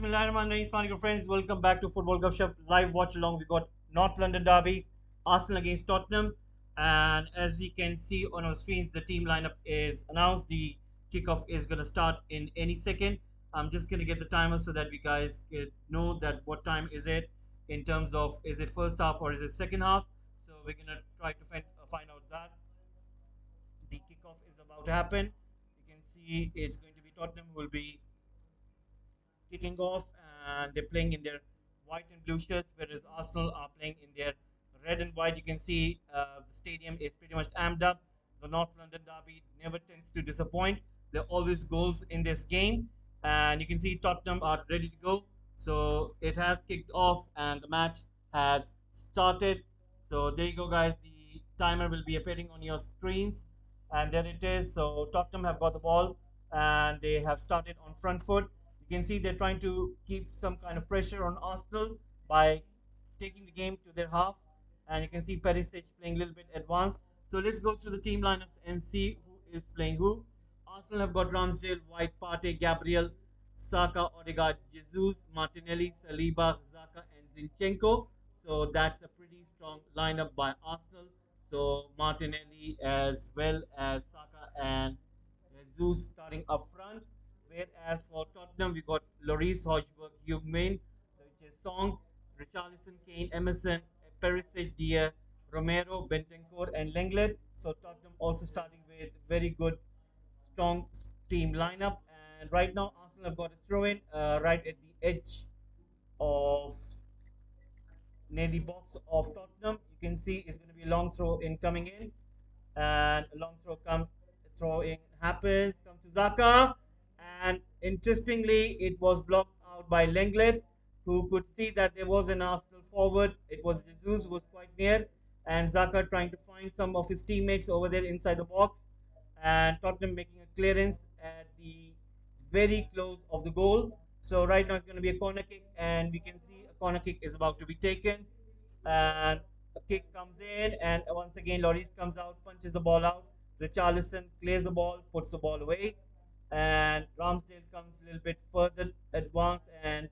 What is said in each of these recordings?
Bismillahirrahmanirrahim. Assalamualaikum friends. Welcome back to Football Gupshup live watch along. We got North London derby, Arsenal against Tottenham, and as we can see on our screens, the team lineup is announced. The kickoff is gonna start in any second. I'm just gonna get the timer so that we guys can know that what time is it in terms of is it first half or is it second half. So we're gonna try to find out that the kickoff is about to happen. You can see it's going to be Tottenham who will be kicking off, and they're playing in their white and blue shirts, whereas Arsenal are playing in their red and white. You can see the stadium is pretty much amped up. The North London derby never tends to disappoint. There are always goals in this game, and you can see Tottenham are ready to go. So it has kicked off, and the match has started. So there you go, guys. The timer will be appearing on your screens, and there it is. So Tottenham have got the ball, and they have started on front foot. You can see they're trying to keep some kind of pressure on Arsenal by taking the game to their half. And you can see Perisic playing a little bit advanced. So let's go through the team lineups and see who is playing who. Arsenal have got Ramsdale, White, Partey, Gabriel, Saka, Odegaard, Jesus, Martinelli, Saliba, Zaka, and Zinchenko. So that's a pretty strong lineup by Arsenal. So Martinelli as well as Saka and Jesus starting up front. Whereas for Tottenham, we got Lloris, Hojberg, Hugh which is Song, Richarlison, Kane, Emerson, Perisic, Dier, Romero, Bentancur, and Lenglet. So Tottenham also starting with very good, strong team lineup. And right now, Arsenal have got a throw in right at the edge of near the box of Tottenham. You can see it's going to be a long throw in coming in, and a long throwing happens. Come to Zaka, and interestingly, it was blocked out by Lenglet, who could see that there was an Arsenal forward. It was Jesus who was quite near, and Zaka trying to find some of his teammates over there inside the box, and Tottenham making a clearance at the very close of the goal. So right now it's going to be a corner kick, and we can see a corner kick is about to be taken, and a kick comes in, and once again Lloris comes out, punches the ball out. Richarlison clears the ball, puts the ball away, and Ramsdale comes a little bit further advanced and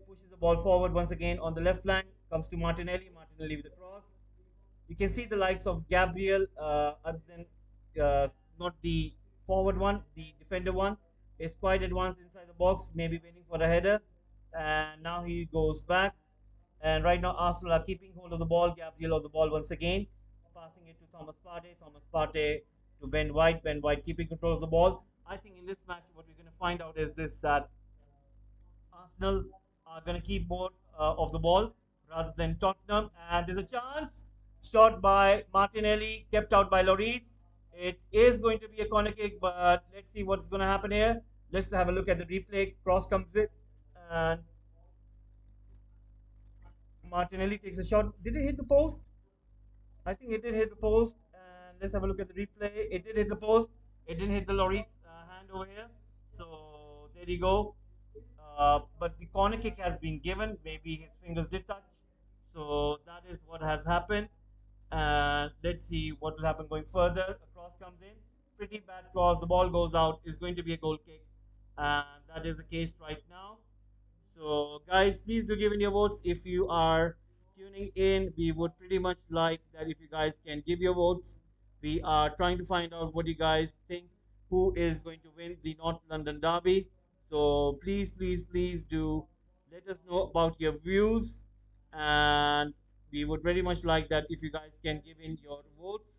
pushes the ball forward once again on the left flank. Comes to Martinelli. Martinelli with the cross. You can see the likes of Gabriel, other than not the forward one, the defender one, is quite advanced inside the box, maybe waiting for a header. And now he goes back. And right now, Arsenal are keeping hold of the ball. Gabriel of the ball once again, passing it to Thomas Partey. Thomas Partey to Ben White. Ben White keeping control of the ball. I think in this match, what we're going to find out is this that Arsenal are going to keep more of the ball rather than Tottenham. And there's a chance. Shot by Martinelli, kept out by Lloris. It is going to be a corner kick, but let's see what's going to happen here. Let's have a look at the replay. Cross comes in, and Martinelli takes a shot. Did it hit the post? I think it did hit the post. And let's have a look at the replay. It did hit the post. It didn't hit the Lloris hand over here. So there you go. But the corner kick has been given. Maybe his fingers did touch. So that is what has happened. And let's see what will happen going further. A cross comes in. Pretty bad cross. The ball goes out. Is going to be a goal kick. And that is the case right now. So, guys, please do give in your votes if you are tuning in. We would pretty much like that if you guys can give your votes. We are trying to find out what you guys think who is going to win the North London Derby. So, please, please, please do let us know about your views. And we would very much like that if you guys can give in your votes.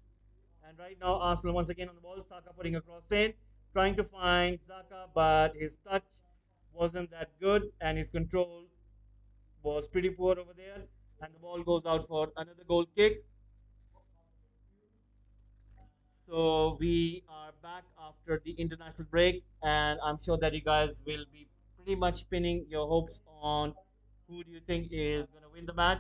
And right now, Arsenal once again on the ball. Saka putting a cross in, trying to find Saka, but his touch wasn't that good, and his control was pretty poor over there. And the ball goes out for another goal kick. So we are back after the international break, and I'm sure that you guys will be pretty much pinning your hopes on who do you think is going to win the match.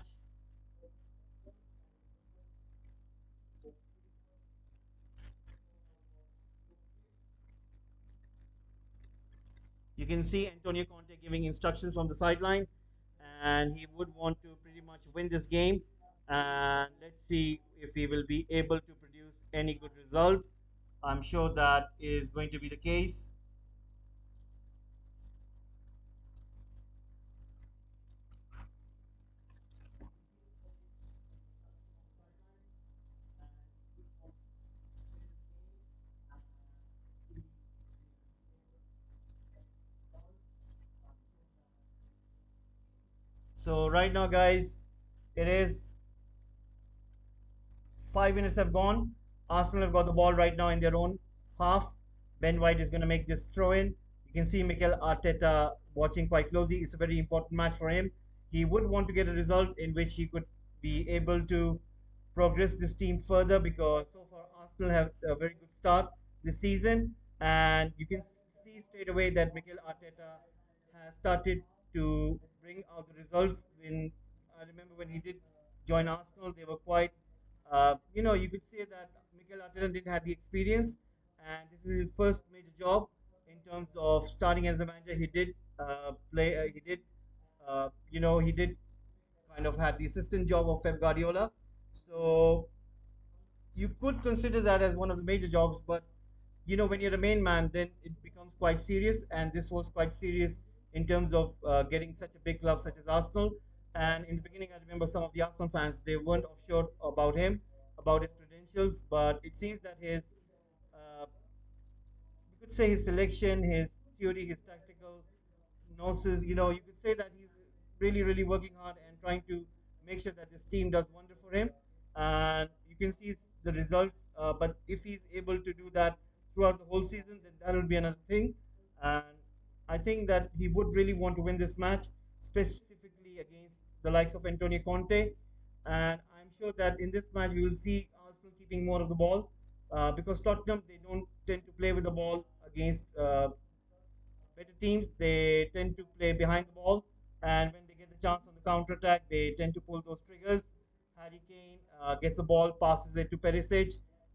You can see Antonio Conte giving instructions from the sideline, and he would want to pretty much win this game. And let's see if he will be able to produce any good result. I'm sure that is going to be the case. So right now, guys, it is 5 minutes have gone. Arsenal have got the ball right now in their own half. Ben White is going to make this throw in. You can see Mikel Arteta watching quite closely. It's a very important match for him. He would want to get a result in which he could be able to progress this team further because so far Arsenal have a very good start this season. And you can see straight away that Mikel Arteta has started to bring out the results. When I remember when he did join Arsenal, they were quite you could say that Mikel Arteta didn't have the experience, and this is his first major job in terms of starting as a manager. He did play. He did kind of had the assistant job of Pep Guardiola. So you could consider that as one of the major jobs, but when you're a main man, then it becomes quite serious, and this was quite serious in terms of getting such a big club such as Arsenal. And in the beginning, I remember some of the Arsenal fans, they weren't sure about him, about his credentials, but it seems that his uh, you could say his selection, his theory, his tactical gnosis, you could say that he's really, really working hard and trying to make sure that this team does wonder for him. And you can see the results. But if he's able to do that throughout the whole season, then that will be another thing. And I think that he would really want to win this match, specifically against the likes of Antonio Conte. And I'm sure that in this match, we will see Arsenal keeping more of the ball because Tottenham, they don't tend to play with the ball against better teams. They tend to play behind the ball, and when they get the chance on the counter attack, they tend to pull those triggers. Harry Kane gets the ball, passes it to Perisic.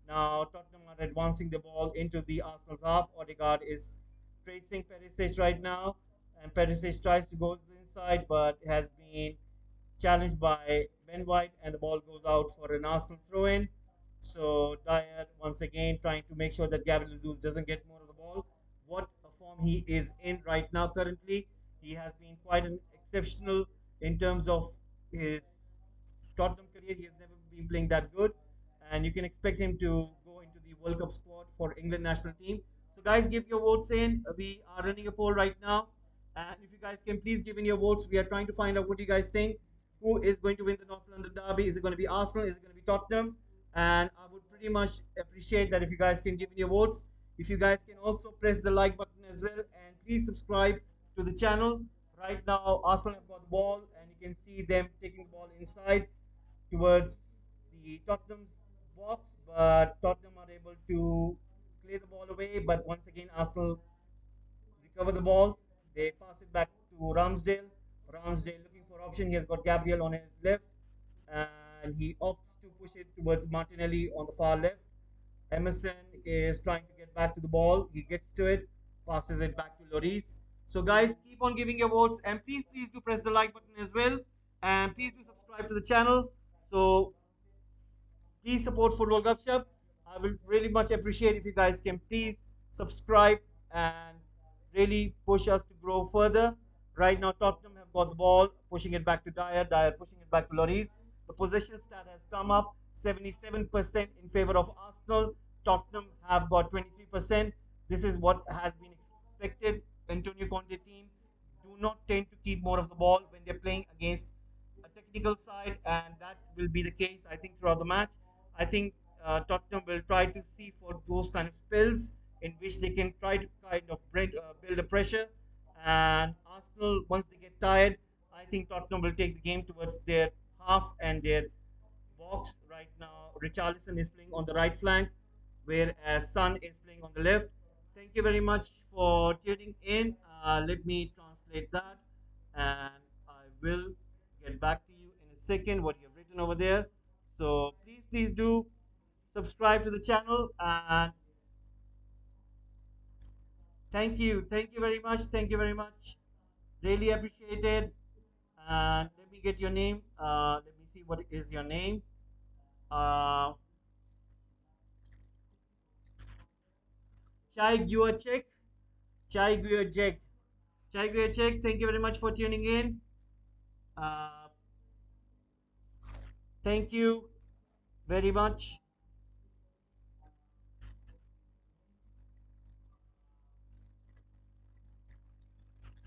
Now Tottenham are advancing the ball into the Arsenal's half. Odegaard is tracing Perisic right now, and Perisic tries to go inside, but has been challenged by Ben White, and the ball goes out for an Arsenal throw in. So Dyer once again trying to make sure that Gabriel Jesus doesn't get more of the ball. What a form he is in right now currently. He has been quite an exceptional in terms of his Tottenham career. He has never been playing that good, and you can expect him to go into the World Cup squad for England national team. So, guys, give your votes in. We are running a poll right now, and if you guys can please give in your votes, we are trying to find out what you guys think. Who is going to win the North London derby? Is it going to be Arsenal? Is it going to be Tottenham? And I would pretty much appreciate that if you guys can give in your votes. If you guys can also press the like button as well, and please subscribe to the channel. Right now, Arsenal have got the ball, and you can see them taking the ball inside towards the Tottenham's box, but Tottenham are able to clear the ball away. But once again, Arsenal recover the ball. They pass it back to Ramsdale. Ramsdale looking for option. He has got Gabriel on his left, and he opts to push it towards Martinelli on the far left. Emerson is trying to get back to the ball. He gets to it, passes it back to Lloris. So, guys, keep on giving your votes, and please, please do press the like button as well, and please do subscribe to the channel. So please support Football Gupshup. I will really much appreciate if you guys can please subscribe and really push us to grow further. Right now, Tottenham have got the ball, pushing it back to Dyer, Dyer pushing it back to Lloris. The possession stat has come up 77% in favor of Arsenal. Tottenham have got 23%. This is what has been expected. Antonio Conte team do not tend to keep more of the ball when they're playing against a technical side, and that will be the case, I think, throughout the match. I think Tottenham will try to see for those kind of spells in which they can try to kind of build a pressure. And Arsenal, once they get tired, I think Tottenham will take the game towards their half and their box. Right now, Richarlison is playing on the right flank, whereas Son is playing on the left. Thank you very much for tuning in. Let me translate that, and I will get back to you in a second what you have written over there. So please, please do subscribe to the channel, and thank you very much, thank you very much. Really appreciate it. And let me get your name. Let me see what is your name. Uh, Chai Guachek. Chai Guachek. Chai Guachek. Thank you very much for tuning in. Uh, thank you very much.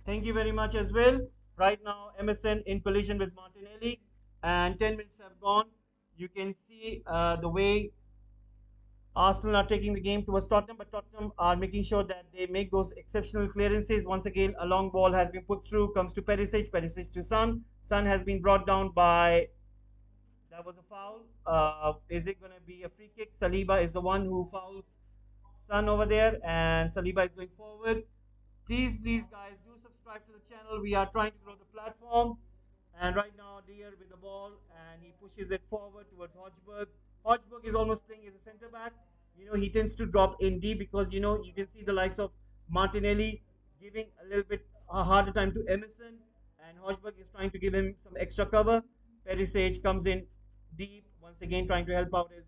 Thank you very much as well. Right now, Emerson in collision with Martinelli, and 10 minutes have gone. You can see the way Arsenal are taking the game towards Tottenham, but Tottenham are making sure that they make those exceptional clearances. Once again, a long ball has been put through, comes to Perisic, Perisic to Son. Son has been brought down by, that was a foul. Is it going to be a free kick? Saliba is the one who fouls Son over there, and Saliba is going forward. Please, guys, do subscribe to the channel. We are trying to grow the platform. And right now, Deer with the ball, and he pushes it forward towards Hodgberg. Hodgberg is almost playing as a centre back. He tends to drop in deep because, you can see the likes of Martinelli giving a little bit a harder time to Emerson, and Hodgberg is trying to give him some extra cover. Perisic comes in deep, once again trying to help out his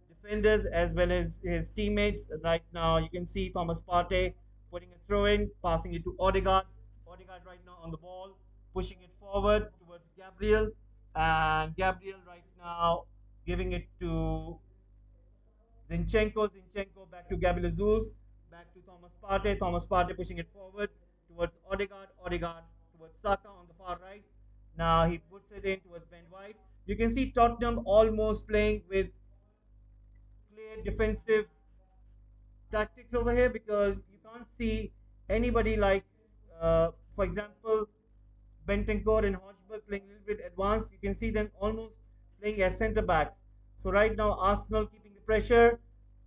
defenders as well as his teammates. Right now, you can see Thomas Partey putting a throw in, passing it to Odegaard. Odegaard right now on the ball, pushing it forward towards Gabriel, and Gabriel right now giving it to Zinchenko. Zinchenko back to Gabriel Jesus, back to Thomas Partey. Thomas Partey pushing it forward towards Odegaard. Odegaard towards Saka on the far right. Now he puts it in towards Ben White. You can see Tottenham almost playing with clear defensive tactics over here because you can't see anybody like, for example, Bentancur and Hodgberg playing a little bit advanced. You can see them almost playing as centre backs. So right now, Arsenal keeping the pressure.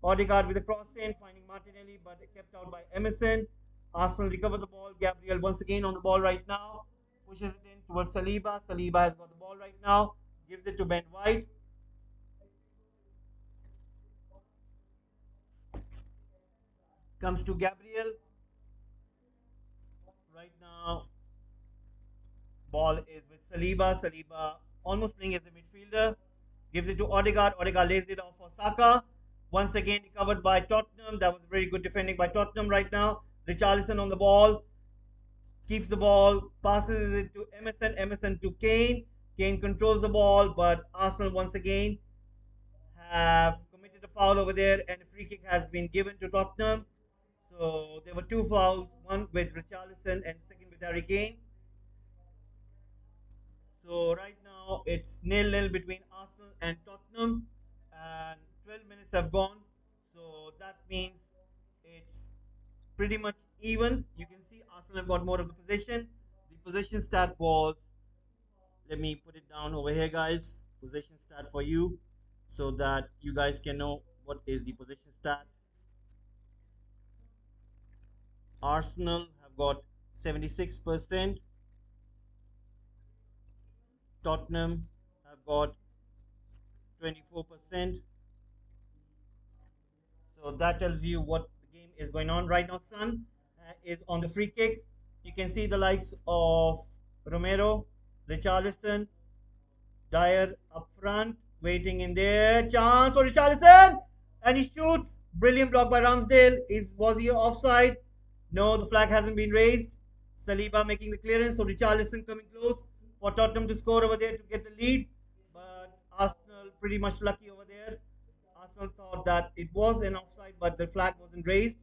Odegaard with a cross in, finding Martinelli, but kept out by Emerson. Arsenal recover the ball. Gabriel once again on the ball right now. Pushes it in towards Saliba. Saliba has got the ball right now. Gives it to Ben White. Comes to Gabriel. Right now, ball is with Saliba. Saliba almost playing as a midfielder. Gives it to Odegaard. Odegaard lays it off for Saka. Once again recovered by Tottenham. That was very good defending by Tottenham right now. Richarlison on the ball. Keeps the ball. Passes it to Emerson. Emerson to Kane. Kane controls the ball, but Arsenal once again have committed a foul over there, and a free kick has been given to Tottenham. So there were two fouls, one with Richarlison and second with Harry Kane. So right now it's nil-nil between Arsenal and Tottenham, and 12 minutes have gone. So that means it's pretty much even. You can see Arsenal have got more of the possession. The possession stat was, let me put it down over here, guys. Possession stat for you, so that you guys can know what is the possession stat. Arsenal have got 76%. Tottenham have got 24%. So that tells you what the game is going on right now. Son is on the free kick. You can see the likes of Romero, Richarlison, Dyer up front, waiting in there. Chance for Richarlison, and he shoots. Brilliant block by Ramsdale. Was he offside? No, the flag hasn't been raised. Saliba making the clearance, so Richarlison coming close for Tottenham to score over there to get the lead. But Arsenal pretty much lucky over there. Arsenal thought that it was an offside, but the flag wasn't raised.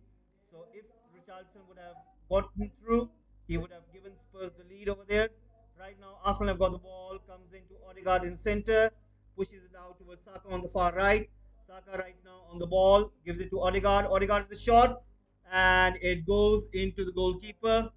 So if Richarlison would have gotten through, he would have given Spurs the lead over there. Right now, Arsenal have got the ball, comes into Odegaard in center, pushes it out towards Saka on the far right. Saka right now on the ball, gives it to Odegaard. Odegaard with the shot, and it goes into the goalkeeper.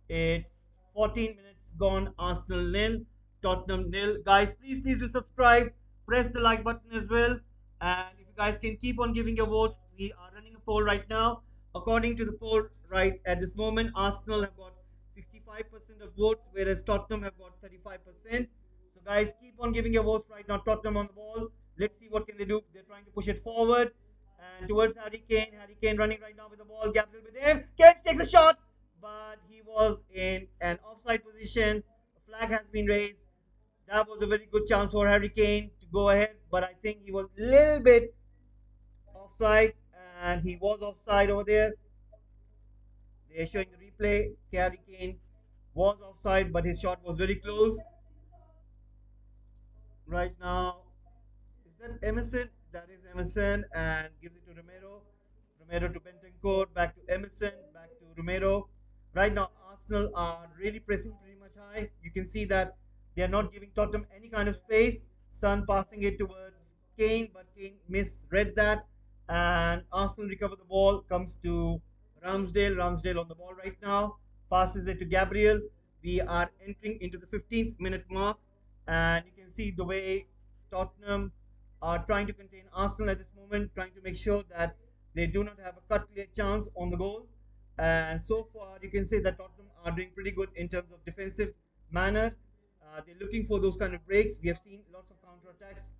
It's 14 minutes gone. Arsenal nil, Tottenham nil. Guys, please do subscribe. Press the like button as well. And if you guys can keep on giving your votes, we are running a poll right now. According to the poll right at this moment, Arsenal have got 65% of votes, whereas Tottenham have got 35%. So guys, keep on giving your votes right now. Tottenham on the ball. Let's see what can they do. They're trying to push it forward and towards Harry Kane. Harry Kane running right now with the ball. Gabriel with him. Kane takes a shot, but he was in an offside position. A flag has been raised. That was a very good chance for Harry Kane to go ahead, but I think he was a little bit offside, and he was offside over there. They're showing the replay. Harry Kane was offside, but his shot was very close. Right now, is that Emerson? That is Emerson, and gives it to Romero. Romero to Bentancur, back to Emerson, back to Romero. Right now, Arsenal are really pressing pretty much high. You can see that they are not giving Tottenham any kind of space. Son passing it towards Kane, but Kane misread that. And Arsenal recover the ball, comes to Ramsdale. Ramsdale on the ball right now, passes it to Gabriel. We are entering into the 15th minute mark, and you can see the way Tottenham are trying to contain Arsenal at this moment, trying to make sure that they do not have a cut clear chance on the goal. And so far, you can say that Tottenham are doing pretty good in terms of defensive manner. They're looking for those kind of breaks. We have seen lots of counter attacks,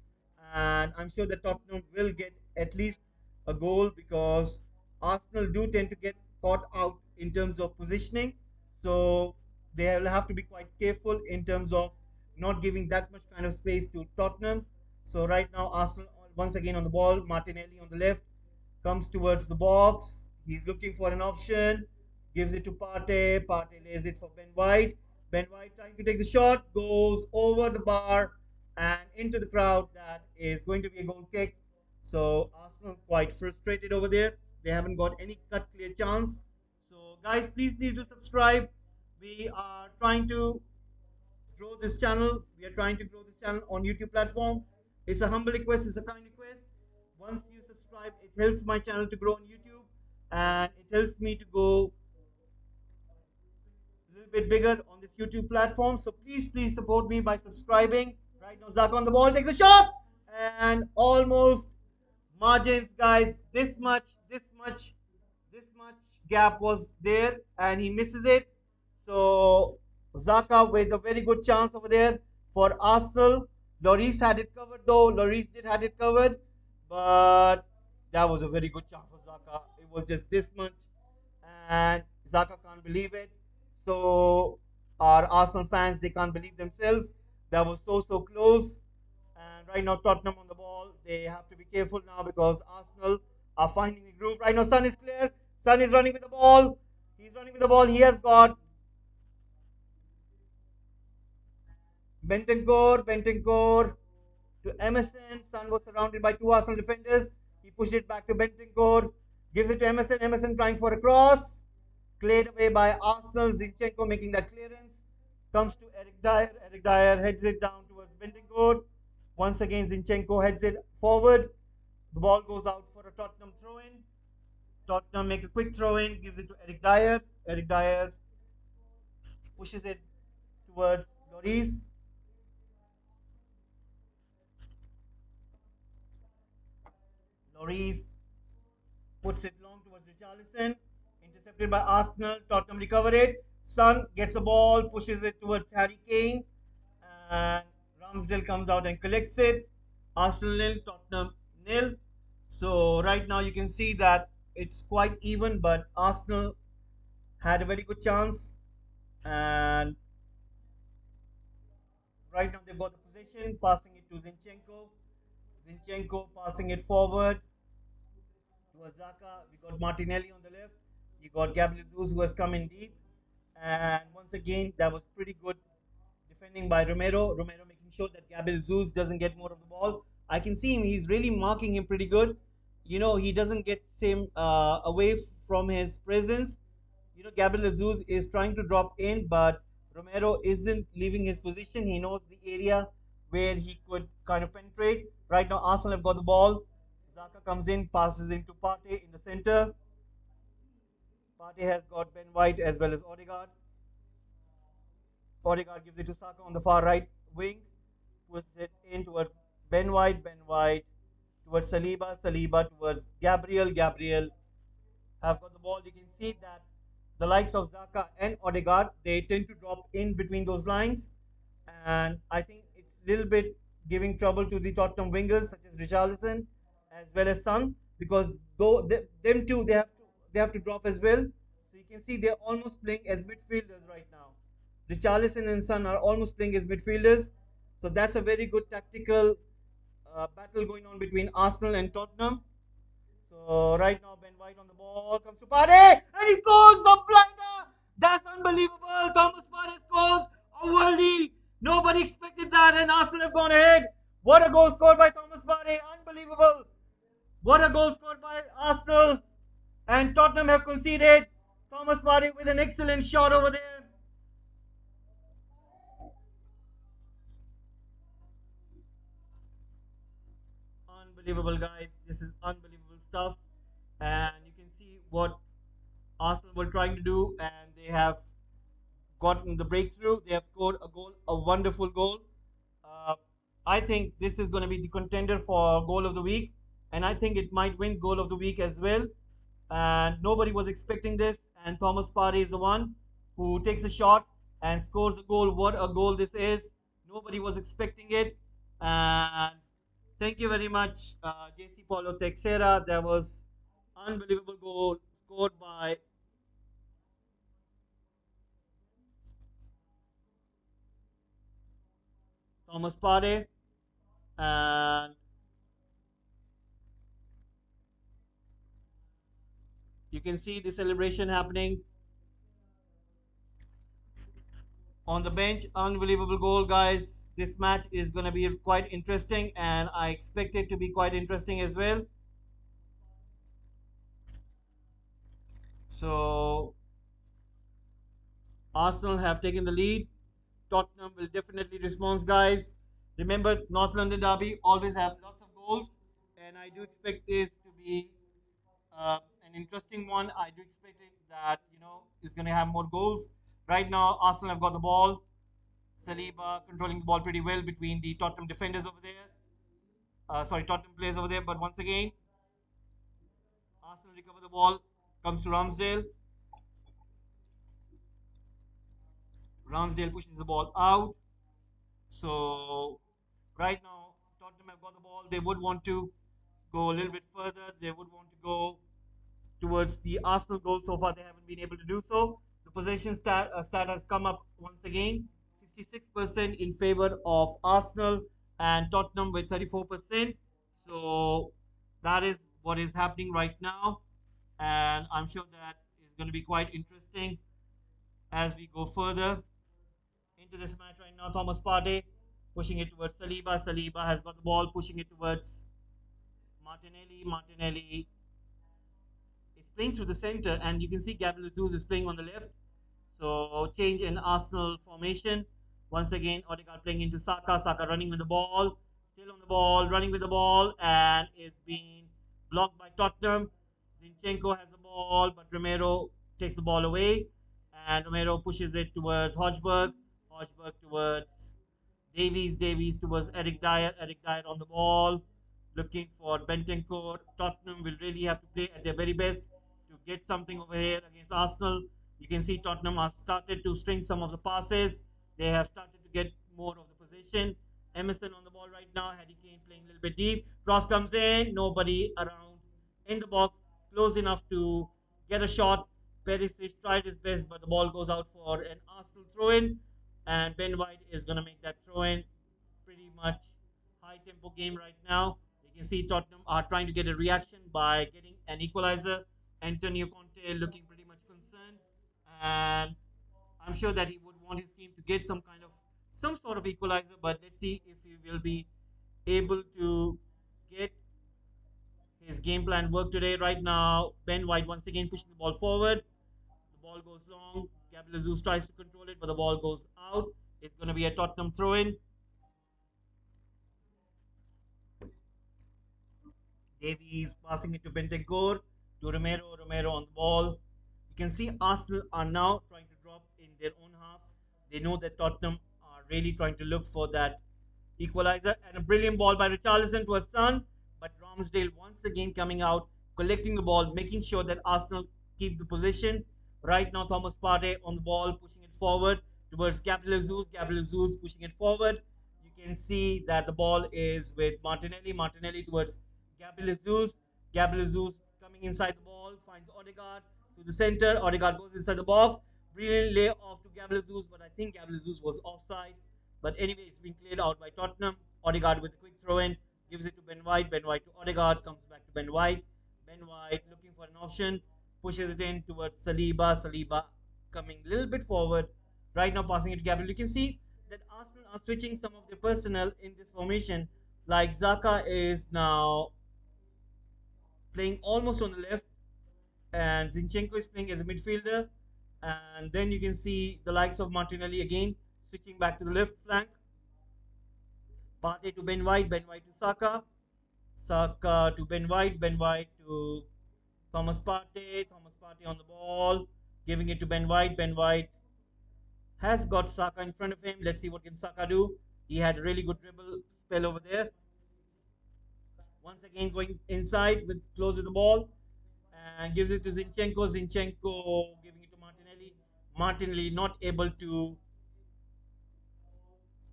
and I'm sure that Tottenham will get at least a goal because Arsenal do tend to get caught out in terms of positioning. So they will have to be quite careful in terms of not giving that much kind of space to Tottenham. So right now, Arsenal once again on the ball. Martinelli on the left comes towards the box. He's looking for an option. Gives it to Partey. Partey lays it for Ben White. Ben White trying to take the shot. Goes over the bar and into the crowd. That is going to be a goal kick. So Arsenal quite frustrated over there. They haven't got any cut clear chance. So guys, please do subscribe. We are trying to grow this channel. We are trying to grow this channel on YouTube platform. It's a humble request. It's a kind request. Once you subscribe, it helps my channel to grow on YouTube, and it helps me to go a little bit bigger on this YouTube platform. So please support me by subscribing. Right now, Zaka on the ball takes a shot, and almost margins, guys. This much gap was there, and he misses it. So Zaka with a very good chance over there for Arsenal. Lloris had it covered though. Lloris did had it covered, but that was a very good chance for Zaka. It was just this much, and Zaka can't believe it. So our Arsenal fans, they can't believe themselves. That was so close. And right now Tottenham on the ball. They have to be careful now because Arsenal are finding the groove. Right now Son is clear. Son is running with the ball. He's running with the ball. He has got Bentancur to Emerson. Son was surrounded by two Arsenal defenders. He pushed it back to Bentancur. Gives it to Emerson. Emerson trying for a cross. Cleared away by Arsenal. Zinchenko making that clearance. Comes to Eric Dyer. Eric Dyer heads it down towards Bentancur. Once again, Zinchenko heads it forward. The ball goes out for a Tottenham throw in. Tottenham make a quick throw in. Gives it to Eric Dyer. Eric Dyer pushes it towards Lloris. Lloris puts it long towards Richarlison. Intercepted by Arsenal. Tottenham recover it. Son gets the ball, pushes it towards Harry Kane. And Ramsdale comes out and collects it. Arsenal nil, Tottenham nil. So right now you can see that it's quite even, but Arsenal had a very good chance. And right now they've got the possession, passing it to Zinchenko. Zinchenko passing it forward to Azaka. We got Martinelli on the left. You got Gabriel Jesus who has come in deep. And once again, that was pretty good defending by Romero. Romero making sure that Gabriel Jesus doesn't get more of the ball. I can see him. He's really marking him pretty good. You know, he doesn't get same away from his presence. You know, Gabriel Jesus is trying to drop in, but Romero isn't leaving his position. He knows the area where he could kind of penetrate. Right now, Arsenal have got the ball. Zaka comes in, passes into Partey in the center. Partey has got Ben White as well as Odegaard. Odegaard gives it to Saka on the far right wing. Puts it in towards Ben White. Ben White towards Saliba. Saliba towards Gabriel. Gabriel have got the ball. You can see that the likes of Zaka and Odegaard, they tend to drop in between those lines. And I think it's a little bit giving trouble to the Tottenham wingers such as Richarlison as well as Son, because though them two they have to drop as well. So you can see they're almost playing as midfielders right now. Richarlison and Son are almost playing as midfielders. So that's a very good tactical battle going on between Arsenal and Tottenham. So right now Ben White on the ball comes to Partey and he scores a blinder. That's unbelievable. Thomas Partey scores a worldie. Nobody expected that, and Arsenal have gone ahead. What a goal scored by Thomas Partey! Unbelievable. What a goal scored by Arsenal, and Tottenham have conceded. Thomas Partey with an excellent shot over there. Unbelievable, guys. This is unbelievable stuff. And you can see what Arsenal were trying to do, and they have gotten the breakthrough. They have scored a goal, a wonderful goal. Uh, I think this is going to be the contender for goal of the week, and I think it might win goal of the week as well. And nobody was expecting this, and Thomas Partey is the one who takes a shot and scores a goal. What a goal this is! Nobody was expecting it, and thank you very much, JC Paulo Texera. There was unbelievable goal scored by Thomas Partey, and you can see the celebration happening on the bench. Unbelievable goal, guys. This match is going to be quite interesting, and I expect it to be quite interesting as well. So, Arsenal have taken the lead. Tottenham will definitely respond, guys. Remember, North London Derby always have lots of goals, and I do expect this to be an interesting one. I do expect it that is going to have more goals. Right now, Arsenal have got the ball. Saliba controlling the ball pretty well between the Tottenham defenders over there. Sorry, Tottenham players over there. But once again, Arsenal recover the ball. Comes to Ramsdale. Ramsdale pushes the ball out. So right now, Tottenham have got the ball. They would want to go a little bit further. They would want to go towards the Arsenal goal. So far, they haven't been able to do so. The possession stat has come up once again, 66% in favor of Arsenal and Tottenham with 34%. So that is what is happening right now, and I'm sure that is going to be quite interesting as we go further into this match right now. Thomas Partey pushing it towards Saliba. Saliba has got the ball, pushing it towards Martinelli. Martinelli is playing through the center, and you can see Gabriel Jesus is playing on the left. So change in Arsenal formation. Once again, Odegaard playing into Saka. Saka running with the ball, still on the ball, running with the ball, and is being blocked by Tottenham. Zinchenko has the ball, but Romero takes the ball away, and Romero pushes it towards Hojberg. Hojberg towards Davies. Davies towards Eric Dyer. Eric Dyer on the ball, looking for Bentancur. Tottenham will really have to play at their very best to get something over here against Arsenal. You can see Tottenham has started to string some of the passes. They have started to get more of the possession. Emerson on the ball right now. Harry Kane playing a little bit deep. Cross comes in. Nobody around in the box. Close enough to get a shot. Perisic tried his best, but the ball goes out for an Arsenal throw in. And Ben White is going to make that throw in. Pretty much high tempo game right now. You can see Tottenham are trying to get a reaction by getting an equalizer. Antonio Conte looking pretty much concerned, and I'm sure that he would want his team to get some sort of equalizer. But let's see if he will be able to get his game plan work today. Right now, Ben White once again pushing the ball forward. The ball goes long. Gabriel Jesus tries to control it, but the ball goes out. It's going to be a Tottenham throw in. Davies passing it to Bentancur, to Romero. Romero on the ball. You can see Arsenal are now trying to drop in their own half. They know that Tottenham are really trying to look for that equalizer, and a brilliant ball by Richarlison to his son. But Ramsdale once again coming out, collecting the ball, making sure that Arsenal keep the possession. Right now, Thomas Partey on the ball, pushing it forward towards Gabriel Jesus. Gabriel Jesus pushing it forward. You can see that the ball is with Martinelli. Martinelli towards Gabriel Jesus. Gabriel Jesus coming inside the ball, finds Odegaard to the center. Odegaard goes inside the box. Brilliant lay off to Gabriel Jesus, but I think Gabriel Jesus was offside. But anyway, it's been cleared out by Tottenham. Odegaard with a quick throw in, gives it to Ben White. Ben White to Odegaard, comes back to Ben White. Ben White looking for an option, pushes it in towards Saliba. Saliba coming a little bit forward. Right now, passing it to Gabriel. You can see that Arsenal are switching some of their personnel in this formation. Like Zaka is now playing almost on the left, and Zinchenko is playing as a midfielder. And then you can see the likes of Martinelli again switching back to the left flank. Partey to Ben White to Saka, Saka to Ben White to Thomas Partey on the ball, giving it to Ben White has got Saka in front of him. Let's see what can Saka do. He had a really good dribble spell over there. Once again going inside with close to the ball and gives it to Zinchenko. Zinchenko giving it to Martinelli. Martinelli not able to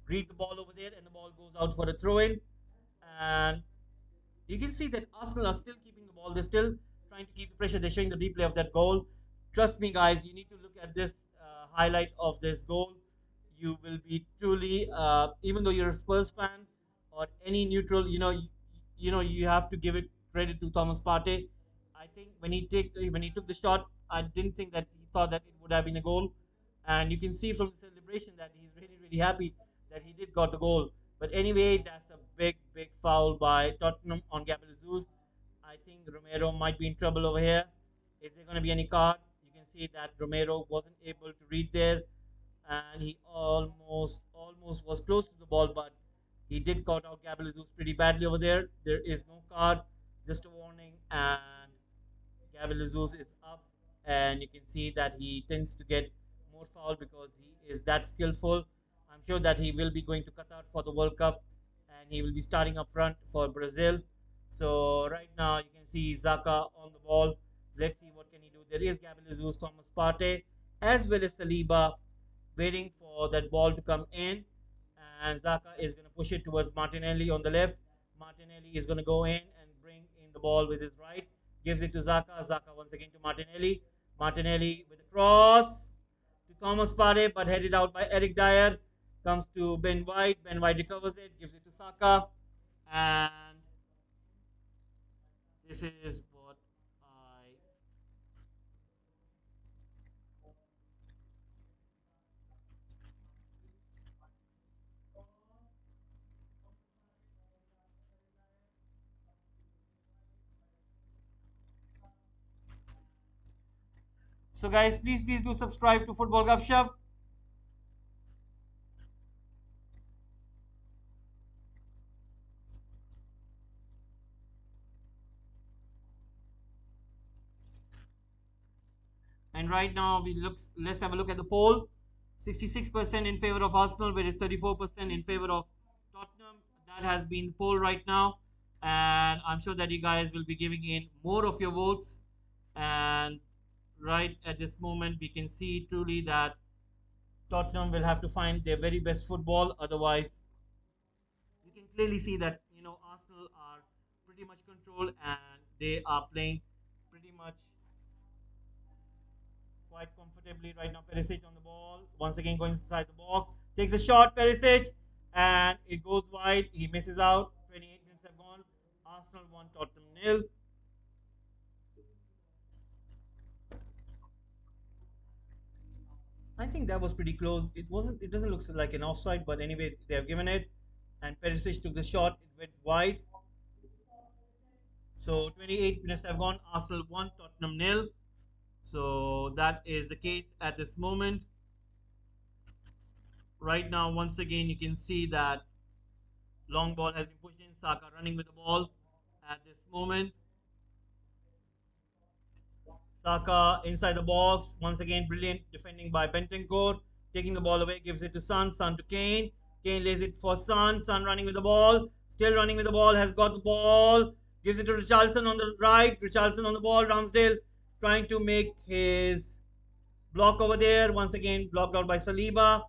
read the ball over there, and the ball goes out for a throw in. And you can see that Arsenal are still keeping the ball. They're still trying to keep the pressure. They're showing the replay of that goal. Trust me, guys, you need to look at this highlight of this goal. You will be truly, even though you're a Spurs fan or any neutral, you have to give it credit to Thomas Partey. I think when he took the shot, I didn't think that he thought that it would have been a goal, and you can see from the celebration that he's really happy that he did got the goal. But anyway, that's a big foul by Tottenham on Gabriel Jesus. I think Romero might be in trouble over here. Is there going to be any card? You can see that Romero wasn't able to read there, and he almost was close to the ball, but he did caught out Gabriel Jesus pretty badly over there. There is no card, just a warning, and Gabriel Jesus is up, and you can see that he tends to get more foul because he is that skillful. I'm sure that he will be going to Qatar for the World Cup, and he will be starting up front for Brazil. So right now you can see Zaka on the ball. Let's see what can he do. There is Gabriel Jesus, Thomas Partey, as well as Saliba waiting for that ball to come in. And Zaka is going to push it towards Martinelli on the left. Martinelli is going to go in and bring in the ball with his right. Gives it to Zaka. Zaka once again to Martinelli. Martinelli with a cross to Thomas Partey, but headed out by Eric Dyer. Comes to Ben White. Ben White recovers it, gives it to Saka. And this is what I. So, guys, please do subscribe to Football Gupshup. And right now, let's have a look at the poll. 66% in favor of Arsenal, whereas 34% in favor of Tottenham. That has been the poll right now. And I'm sure that you guys will be giving in more of your votes. And right at this moment, we can see truly that Tottenham will have to find their very best football. Otherwise, you can clearly see that Arsenal are pretty much controlled and they are playing pretty much quite comfortably right now. Perisic on the ball, once again going inside the box, takes a shot. Perisic, and it goes wide. He misses out. 28 minutes have gone. Arsenal 1, Tottenham nil. I think that was pretty close. It wasn't. It doesn't look like an offside, but anyway, they have given it. And Perisic took the shot. It went wide. So 28 minutes have gone. Arsenal 1, Tottenham nil. So that is the case at this moment. Right now, once again, you can see that long ball has been pushed in. Saka running with the ball at this moment. Saka inside the box. Once again, brilliant defending by Bentancur. Taking the ball away, gives it to Son. Son to Kane. Kane lays it for Son. Son running with the ball. Still running with the ball. Has got the ball. Gives it to Richarlison on the right. Richarlison on the ball. Ramsdale trying to make his block over there. Once again, blocked out by Saliba.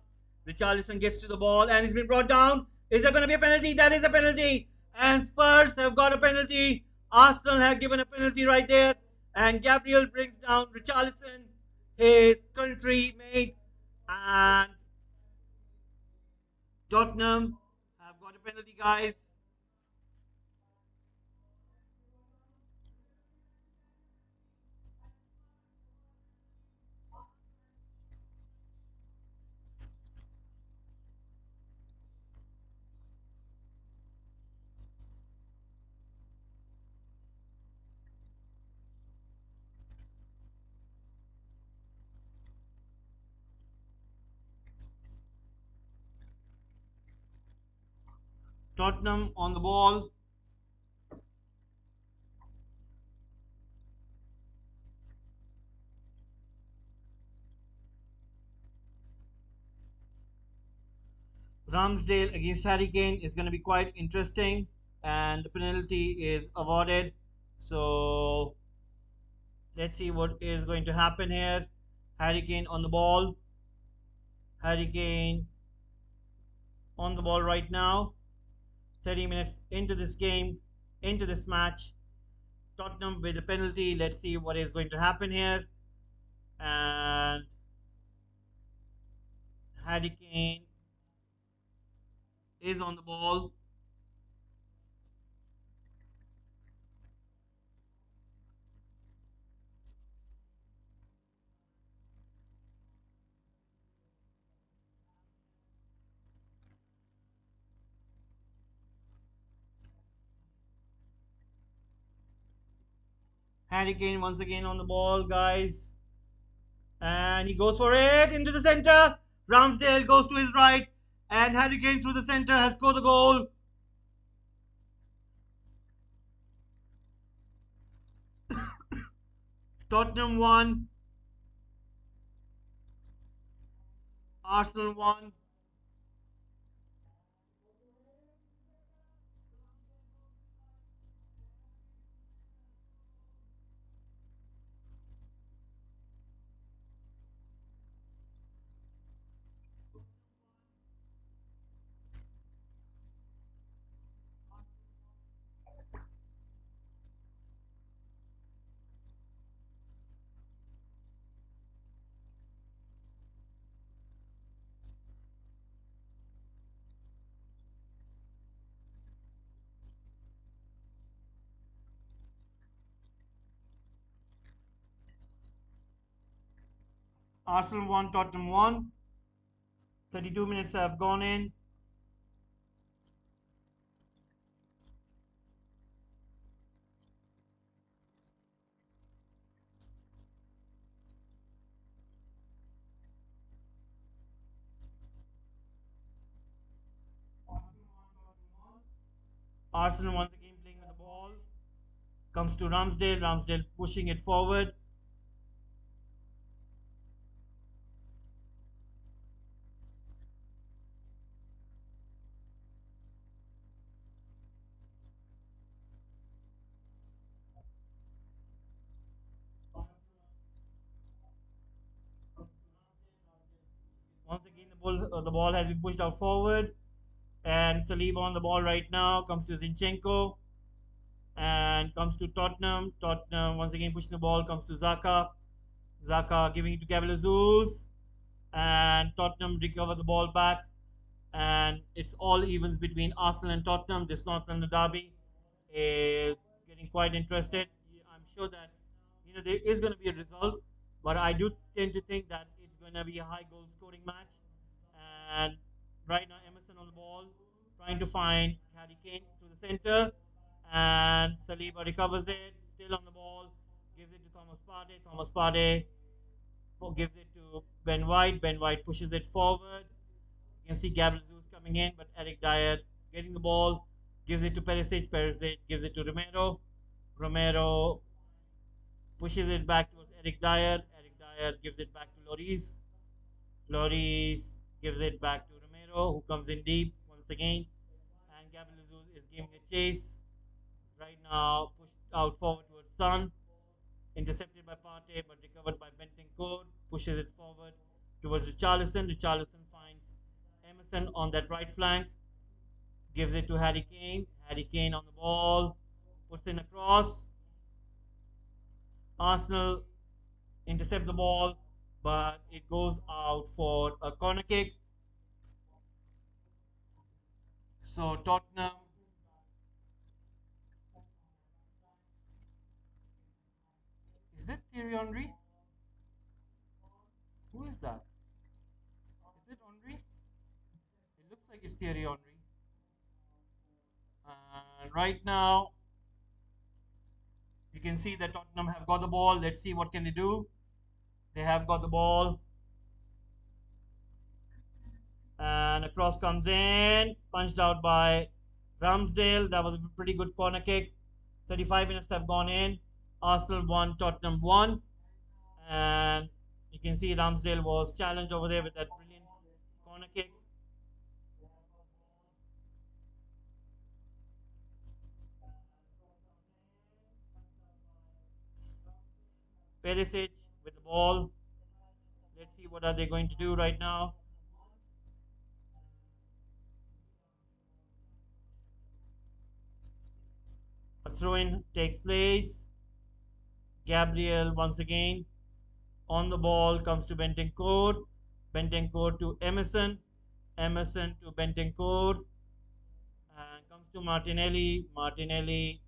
Richarlison gets to the ball and he's been brought down. Is there going to be a penalty? That is a penalty. And Spurs have got a penalty. Arsenal have given a penalty right there. And Gabriel brings down Richarlison, his country mate. And Tottenham have got a penalty, guys. Tottenham on the ball. Ramsdale against Harry Kane is going to be quite interesting, and the penalty is awarded. So let's see what is going to happen here. Harry Kane on the ball. Harry Kane on the ball right now. 30 minutes into this game, into this match. Tottenham with a penalty. Let's see what is going to happen here. And Harry Kane is on the ball. Harry Kane once again on the ball, guys. And he goes for it into the center. Ramsdale goes to his right. And Harry Kane through the center has scored the goal. Tottenham won. Arsenal won. Arsenal won. Tottenham won. 32 minutes have gone in. Arsenal once again playing with the ball. Comes to Ramsdale. Ramsdale pushing it forward. Once again, the ball has been pushed out forward. And Saliba on the ball right now. Comes to Zinchenko. And comes to Tottenham. Tottenham once again pushing the ball. Comes to Zaka. Zaka giving it to Gabriel Jesus. And Tottenham recover the ball back. And it's all evens between Arsenal and Tottenham. This North London derby is getting quite interested. I'm sure that there is going to be a result, but I do tend to think that it's going to be a high goal scoring match. And right now, Emerson on the ball, trying to find Harry Kane through the center, and Saliba recovers it, still on the ball, gives it to Thomas Partey. Thomas Partey gives it to Ben White. Ben White pushes it forward. You can see Gabriel Jesus coming in, but Eric Dyer getting the ball, gives it to Perisic. Perisic gives it to Romero. Romero pushes it back towards Eric Dyer. Eric Dyer gives it back to Lloris. Lloris gives it back to Romero, who comes in deep once again. And Gabriel Jesus is giving a chase. Right now, pushed out forward towards Son. Intercepted by Partey, but recovered by Bentancur. Pushes it forward towards Richarlison. Richarlison finds Emerson on that right flank. Gives it to Harry Kane. Harry Kane on the ball. Puts in a cross. Arsenal intercept the ball, but it goes out for a corner kick. So Tottenham, is it Thierry Henry? Who is that? Is it Henry? It looks like it's Thierry Henry. And right now, you can see that Tottenham have got the ball. Let's see what can they do. They have got the ball, and a cross comes in, punched out by Ramsdale, that was a pretty good corner kick. 35 minutes have gone in. Arsenal won, Tottenham won. And you can see Ramsdale was challenged over there with that brilliant corner kick. Perisic with the ball. Let's see what are they going to do right now. A throw-in takes place. Gabriel once again on the ball comes to Bentancur. Bentancur to Emerson. Emerson to Bentancur. And comes to Martinelli. Martinelli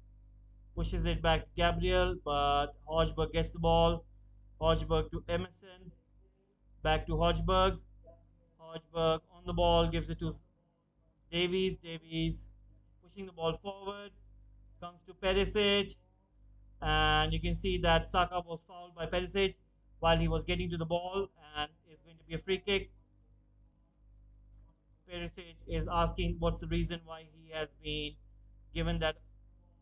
pushes it back to Gabriel, but Hojberg gets the ball. Hojberg to Emerson. Back to Hojberg. Hojberg on the ball gives it to Davies. Davies pushing the ball forward. Comes to Perisic. And you can see that Saka was fouled by Perisic while he was getting to the ball, and it's going to be a free kick. Perisic is asking what's the reason why he has been given that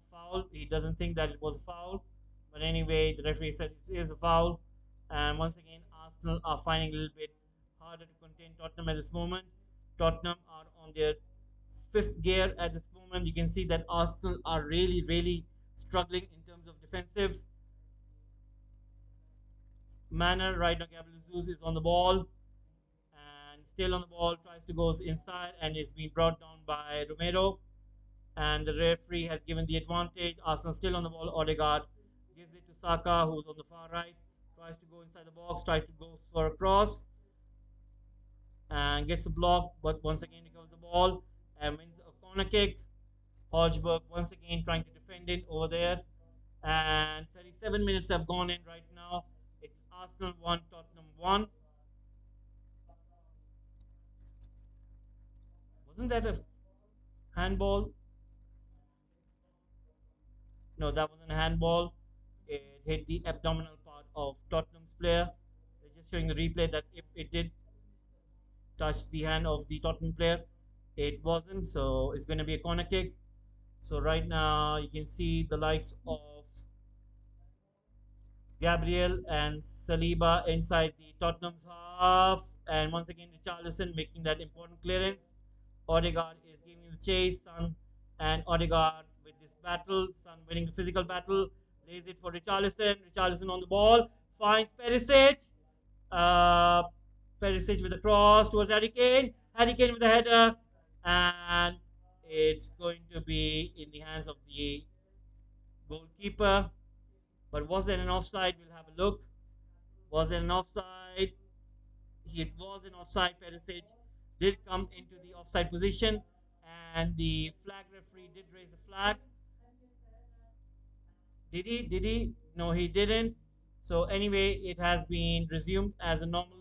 foul. He doesn't think that it was a foul, but anyway, the referee said it is a foul. And once again, Arsenal are finding a little bit harder to contain Tottenham at this moment. Tottenham are on their fifth gear at this moment. You can see that Arsenal are really, really struggling in terms of defensive manner. Right now, Gabriel Jesus is on the ball and still on the ball, tries to go inside and is being brought down by Romero. And the referee has given the advantage. Arsenal still on the ball. Odegaard gives it to Saka, who's on the far right, tries to go inside the box, tries to go for a cross, and gets a block, but once again recovers the ball and wins a corner kick. Hojberg once again trying to defend it over there. And 37 minutes have gone in right now. It's Arsenal 1, Tottenham 1. Wasn't that a handball? No, that wasn't a handball. It hit the abdominal part of Tottenham's player. They're just showing the replay that if it did touch the hand of the Tottenham player, it wasn't. So it's going to be a corner kick. So right now you can see the likes of Gabriel and Saliba inside the Tottenham's half. And once again, Richarlison making that important clearance. Odegaard is giving the chase. Son and Odegaard with this battle. Son winning the physical battle. Lays it for Richarlison. Richarlison on the ball. Finds Perisic. Uh, Perisic with a cross towards Harry Kane. Harry Kane with a header. And it's going to be in the hands of the goalkeeper. But was there an offside? We'll have a look. Was there an offside? It was an offside. Perisic did come into the offside position, and the flag referee did raise the flag. Did he? Did he? No, he didn't. So anyway, it has been resumed as a normal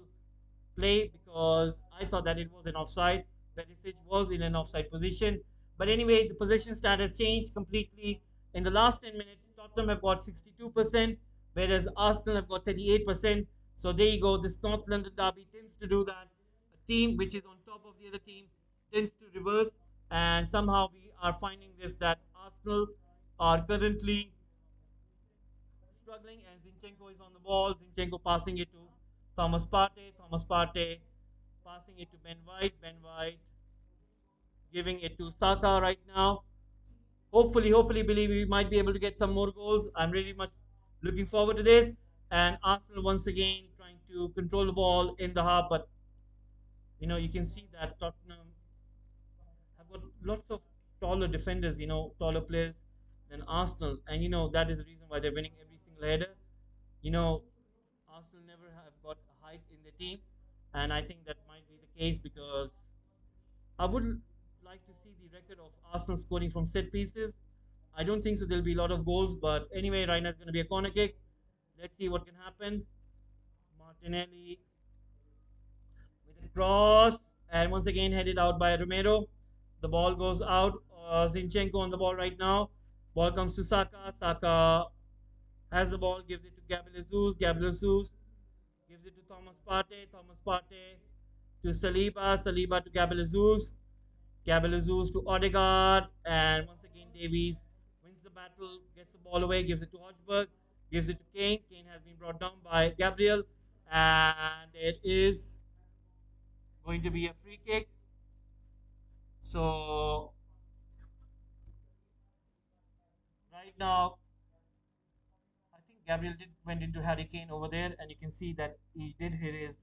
play because I thought that it was an offside. Perisic was in an offside position. But anyway, the position stat has changed completely. In the last 10 minutes, Tottenham have got 62%, whereas Arsenal have got 38%. So there you go. This North London derby tends to do that. A team which is on top of the other team tends to reverse. And somehow we are finding this that Arsenal are currently struggling, and Zinchenko is on the ball. Zinchenko passing it to Thomas Partey. Thomas Partey passing it to Ben White. Ben White giving it to Saka right now. Hopefully, believe we might be able to get some more goals. I'm really much looking forward to this. And Arsenal once again trying to control the ball in the half, but you can see that Tottenham have got lots of taller defenders, taller players than Arsenal, and that is the reason why they're winning every single header. You know, Arsenal never have got height in their team, and I think that might be the case because I would like to see the record of Arsenal scoring from set pieces. I don't think so. There'll be a lot of goals, but anyway, right now it's going to be a corner kick. Let's see what can happen. Martinelli with a cross, and once again headed out by Romero. The ball goes out. Zinchenko on the ball right now. Ball comes to Saka. Saka has the ball, gives it to Gabriel Jesus. Gabriel Jesus gives it to Thomas Partey. Thomas Partey to Saliba. Saliba to Gabriel Jesus. Gabalazoos to Odegaard, and once again Davies wins the battle, gets the ball away, gives it to Hodgberg, gives it to Kane. Kane has been brought down by Gabriel, and it is going to be a free kick. So right now, I think Gabriel did went into Harry Kane over there, and you can see that he did hit his,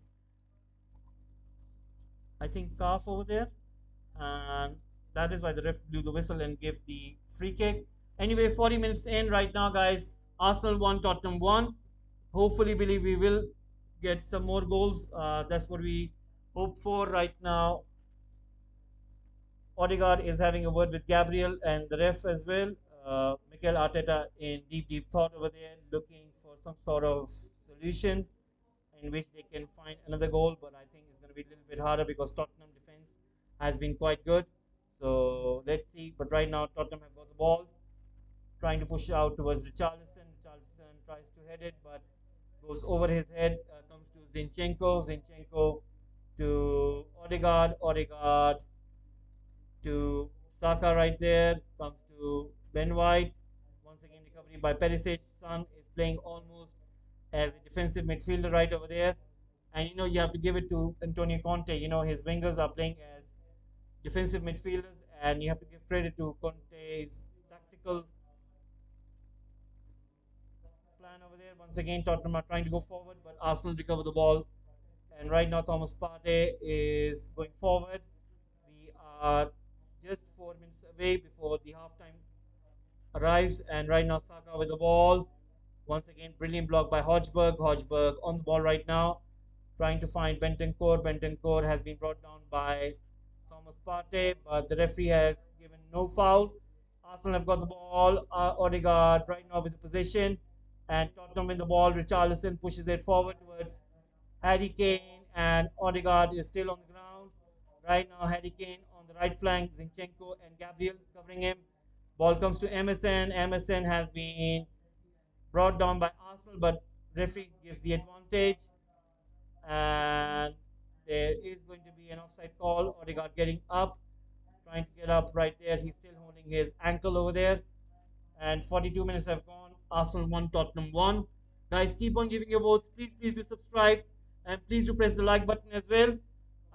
I think, calf over there, and that is why the ref blew the whistle and gave the free kick. Anyway, 40 minutes in right now, guys. Arsenal won, Tottenham won. Hopefully, believe we will get some more goals. That's what we hope for right now. Odegaard is having a word with Gabriel and the ref as well. Mikel Arteta in deep, deep thought over there, looking for some sort of solution in which they can find another goal. But I think it's going to be a little bit harder because Tottenham defense has been quite good. So let's see. But right now, Tottenham have got the ball, trying to push out towards Richarlison. Richarlison tries to head it, but goes over his head. Comes to Zinchenko. Zinchenko to Odegaard. Odegaard to Saka right there. Comes to Ben White. Once again, recovery by Perisic. Son is playing almost as a defensive midfielder right over there. And you have to give it to Antonio Conte. His wingers are playing as defensive midfielders, and you have to give credit to Conte's tactical plan over there. Once again, Tottenham are trying to go forward, but Arsenal recover the ball. And right now, Thomas Partey is going forward. We are just 4 minutes away before the halftime arrives, and right now Saka with the ball. Once again, brilliant block by Hodgberg. Hodgberg on the ball right now, trying to find Bentancur. Bentancur has been brought down by Thomas Partey, but the referee has given no foul. Arsenal have got the ball. Odegaard right now with the possession, and Tottenham with the ball. Richarlison pushes it forward towards Harry Kane, and Odegaard is still on the ground. Right now, Harry Kane on the right flank, Zinchenko and Gabriel covering him. Ball comes to Emerson. Emerson has been brought down by Arsenal, but referee gives the advantage. And there is going to be an offside call. Odegaard getting up, trying to get up right there. He's still holding his ankle over there. And 42 minutes have gone. Arsenal 1, Tottenham 1. Guys, keep on giving your votes. Please, please do subscribe. And please do press the like button as well.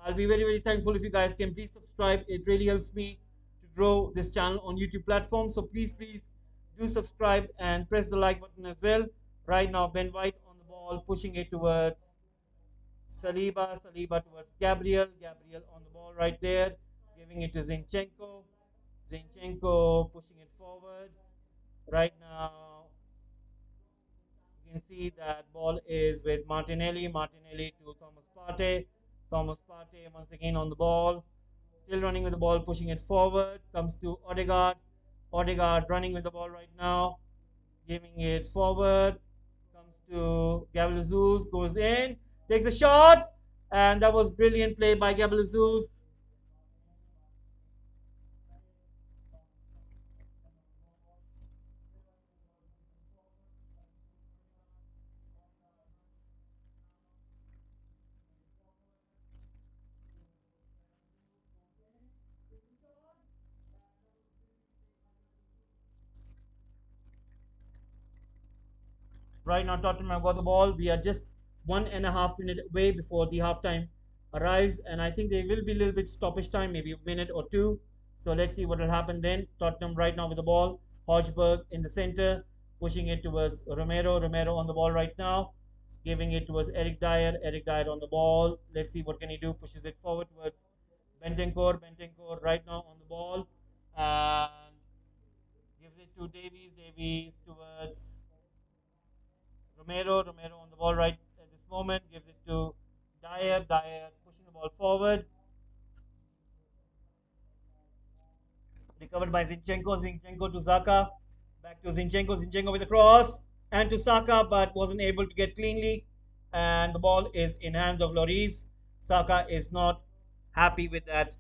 I'll be very, very thankful if you guys can please subscribe. It really helps me to grow this channel on YouTube platform. So please, please do subscribe and press the like button as well. Right now, Ben White on the ball, pushing it towards Saliba. Saliba towards Gabriel. Gabriel on the ball right there, giving it to Zinchenko. Zinchenko pushing it forward. Right now, you can see that ball is with Martinelli. Martinelli to Thomas Partey. Thomas Partey once again on the ball. Still running with the ball, pushing it forward. Comes to Odegaard. Odegaard running with the ball right now. Giving it forward. Comes to Gabriel Jesus. Goes in. Takes a shot. And that was brilliant play by Gabriel Jesus. Right now, Tottenham have got the ball. We are just 1.5 minutes away before the halftime arrives, and I think there will be a little bit stoppage time, maybe a minute or two. So let's see what will happen then. Tottenham right now with the ball. Hodgberg in the center, pushing it towards Romero. Romero on the ball right now, giving it towards Eric Dyer. Eric Dyer on the ball. Let's see what can he do. Pushes it forward towards Bentancur. Bentancur right now on the ball, and gives it to Davies. Davies towards Romero. Romero on the ball right at this moment. Gives it to Dyer. Dyer pushing the ball forward. Recovered by Zinchenko. Zinchenko to Zaka. Back to Zinchenko. Zinchenko with a cross. And to Saka, but wasn't able to get cleanly. And the ball is in hands of Lloris. Saka is not happy with that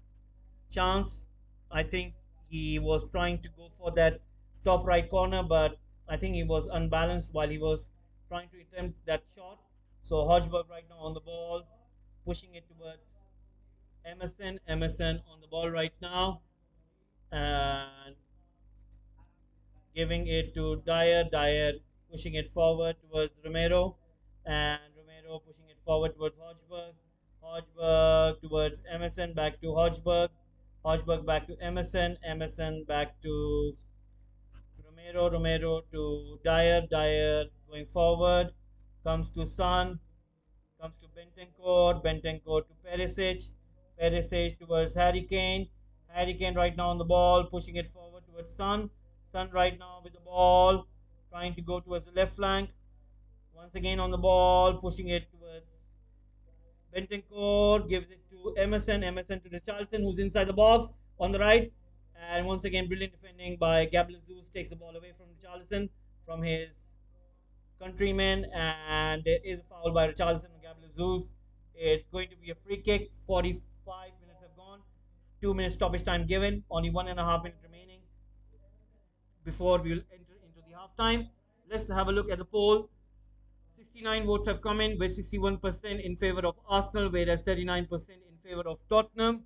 chance. I think he was trying to go for that top right corner, but I think he was unbalanced while he was trying to attempt that shot. So Hodgberg right now on the ball, pushing it towards Emerson on the ball right now, and giving it to Dyer. Dyer pushing it forward towards Romero, and Romero pushing it forward towards Hodgberg. Hodgberg towards Emerson, back to Hodgberg. Hodgberg back to Emerson. Emerson back to Romero. Romero to Dyer. Dyer going forward. Comes to Sun. Comes to Bentencourt. Bentencourt to Perisic. Perisic towards Harry Kane. Harry Kane right now on the ball, pushing it forward towards Sun. Sun right now with the ball, trying to go towards the left flank. Once again on the ball, pushing it towards Bentencourt, gives it to Emerson. Emerson to Richarlison, who's inside the box on the right. And once again, brilliant defending by Gabriel Jesus takes the ball away from Richarlison, from his countrymen, and there is a foul by Richarlison and Gabriel Jesus. It's going to be a free kick. 45 minutes have gone. 2 minutes stoppage time given. Only 1.5 minutes remaining before we will enter into the halftime. Let's have a look at the poll. 69 votes have come in with 61% in favor of Arsenal, whereas 39% in favor of Tottenham.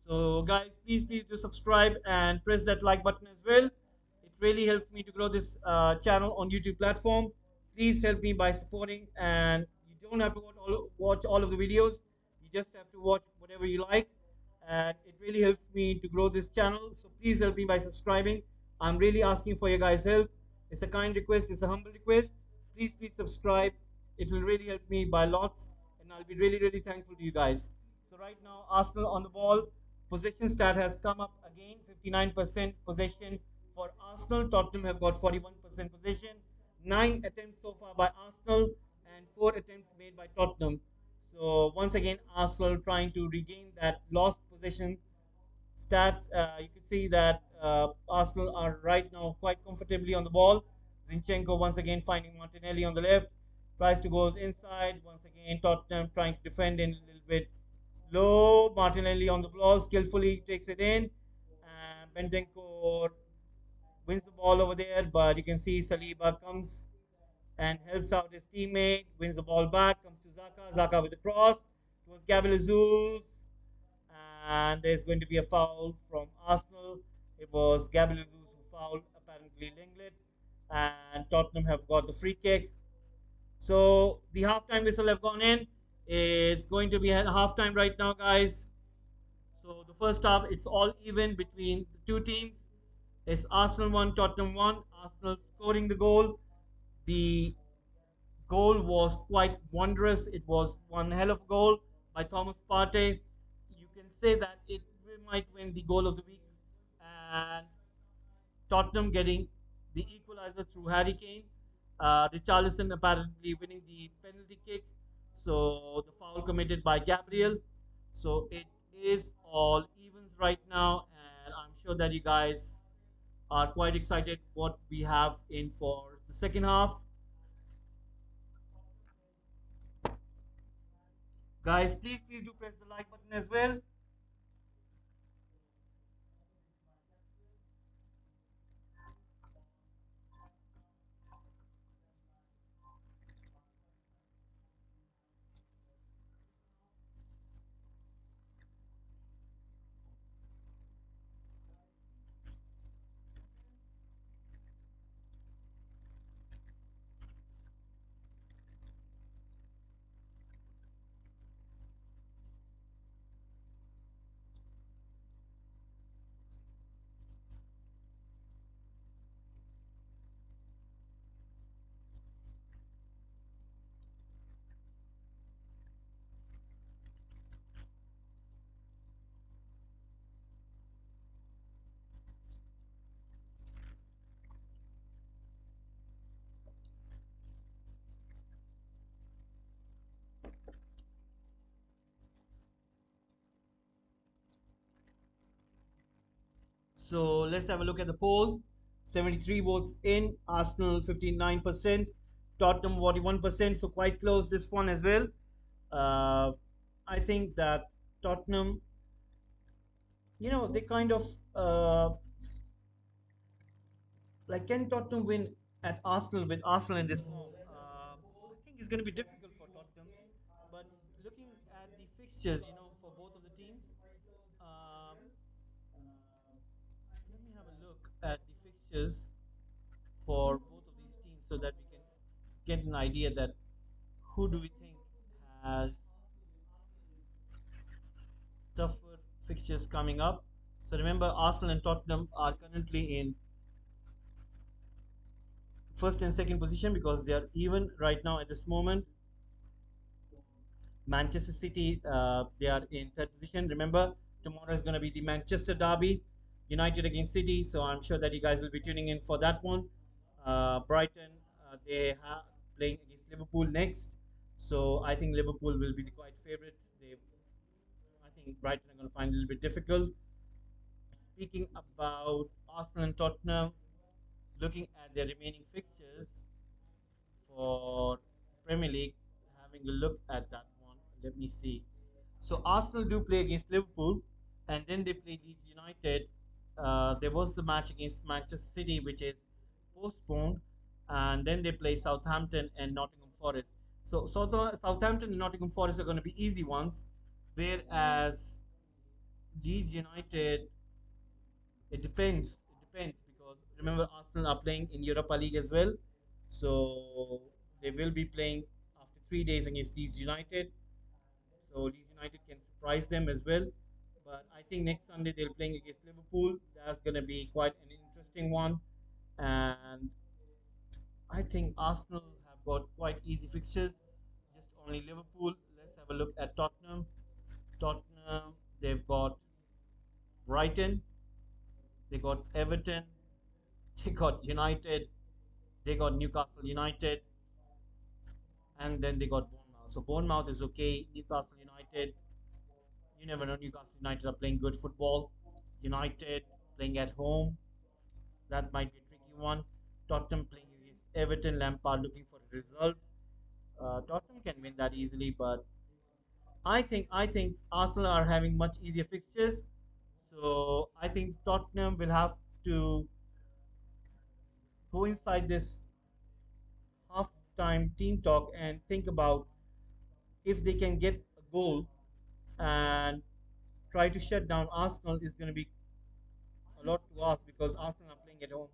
So, guys, please do subscribe and press that like button as well. It really helps me to grow this channel on YouTube platform. Please help me by supporting, and you don't have to watch all of the videos. You just have to watch whatever you like, and it really helps me to grow this channel. So please help me by subscribing. I'm really asking for your guys' help. It's a kind request. It's a humble request. Please subscribe. It will really help me by lots, and I'll be really thankful to you guys. So right now, Arsenal on the ball. Possession stat has come up again. 59% possession for Arsenal. Tottenham have got 41% possession. 9 attempts so far by Arsenal and 4 attempts made by Tottenham. So once again, Arsenal trying to regain that lost possession stats. You can see that Arsenal are right now quite comfortably on the ball. Zinchenko once again finding Martinelli on the left, tries to go inside. Once again, Tottenham trying to defend in a little bit low. Martinelli on the ball, skillfully takes it in. And Bentencourt wins the ball over there, but you can see Saliba comes and helps out his teammate, wins the ball back, comes to Zaka. Zaka with the cross. It was Gabriel Jesus, and there's going to be a foul from Arsenal. It was Gabriel Jesus who fouled, apparently Lenglet, and Tottenham have got the free kick. So the halftime whistle have gone in. It's going to be halftime right now, guys. So the first half, it's all even between the two teams. It's Arsenal 1, Tottenham 1. Arsenal scoring the goal. The goal was quite wondrous. It was one hell of a goal by Thomas Partey. You can say that it might win the goal of the week. And Tottenham getting the equalizer through Harry Kane. Richarlison apparently winning the penalty kick. So the foul committed by Gabriel. So it is all evens right now, and I'm sure that you guys are quite excited what we have in for the second half. Guys, please do press the like button as well. So let's have a look at the poll. 73 votes in, Arsenal 59%, Tottenham 41%. So quite close this one as well. Uh, I think that Tottenham, they kind of like, can Tottenham win at Arsenal with Arsenal in this form? I think it's going to be difficult for Tottenham. But looking at the fixtures, for both of the teams. Um, Let me have a look at the fixtures for both of these teams so that we can get an idea that who do we think has tougher fixtures coming up. So remember, Arsenal and Tottenham are currently in first and second position because they are even right now at this moment. Manchester City, they are in third position. Remember, tomorrow is going to be the Manchester Derby, United against City. So I'm sure that you guys will be tuning in for that one. Brighton, they are playing against Liverpool next. So I think Liverpool will be the quite favorites. I think Brighton are going to find it a little bit difficult. Speaking about Arsenal and Tottenham, looking at their remaining fixtures for Premier League, having a look at that one. Let me see. So Arsenal do play against Liverpool, and then they play Leeds United. There was the match against Manchester City, which is postponed, and then they play Southampton and Nottingham Forest. So Southampton and Nottingham Forest are going to be easy ones, whereas Leeds United, it depends. It depends because remember Arsenal are playing in Europa League as well, so they will be playing after 3 days against Leeds United. So Leeds United can surprise them as well. But I think next Sunday they're playing against Liverpool. That's gonna be quite an interesting one. And I think Arsenal have got quite easy fixtures. Just only Liverpool. Let's have a look at Tottenham. Tottenham, they've got Brighton, they got Everton, they got United, they got Newcastle United, and then they got Bournemouth. So Bournemouth is okay. Newcastle United, you never know. Newcastle United are playing good football. United playing at home, that might be a tricky one. Tottenham playing against Everton. Lampard looking for a result. Tottenham can win that easily, but I think Arsenal are having much easier fixtures. So I think Tottenham will have to go inside this half-time team talk and think about if they can get a goal and try to shut down Arsenal is going to be a lot to ask because Arsenal are playing at home.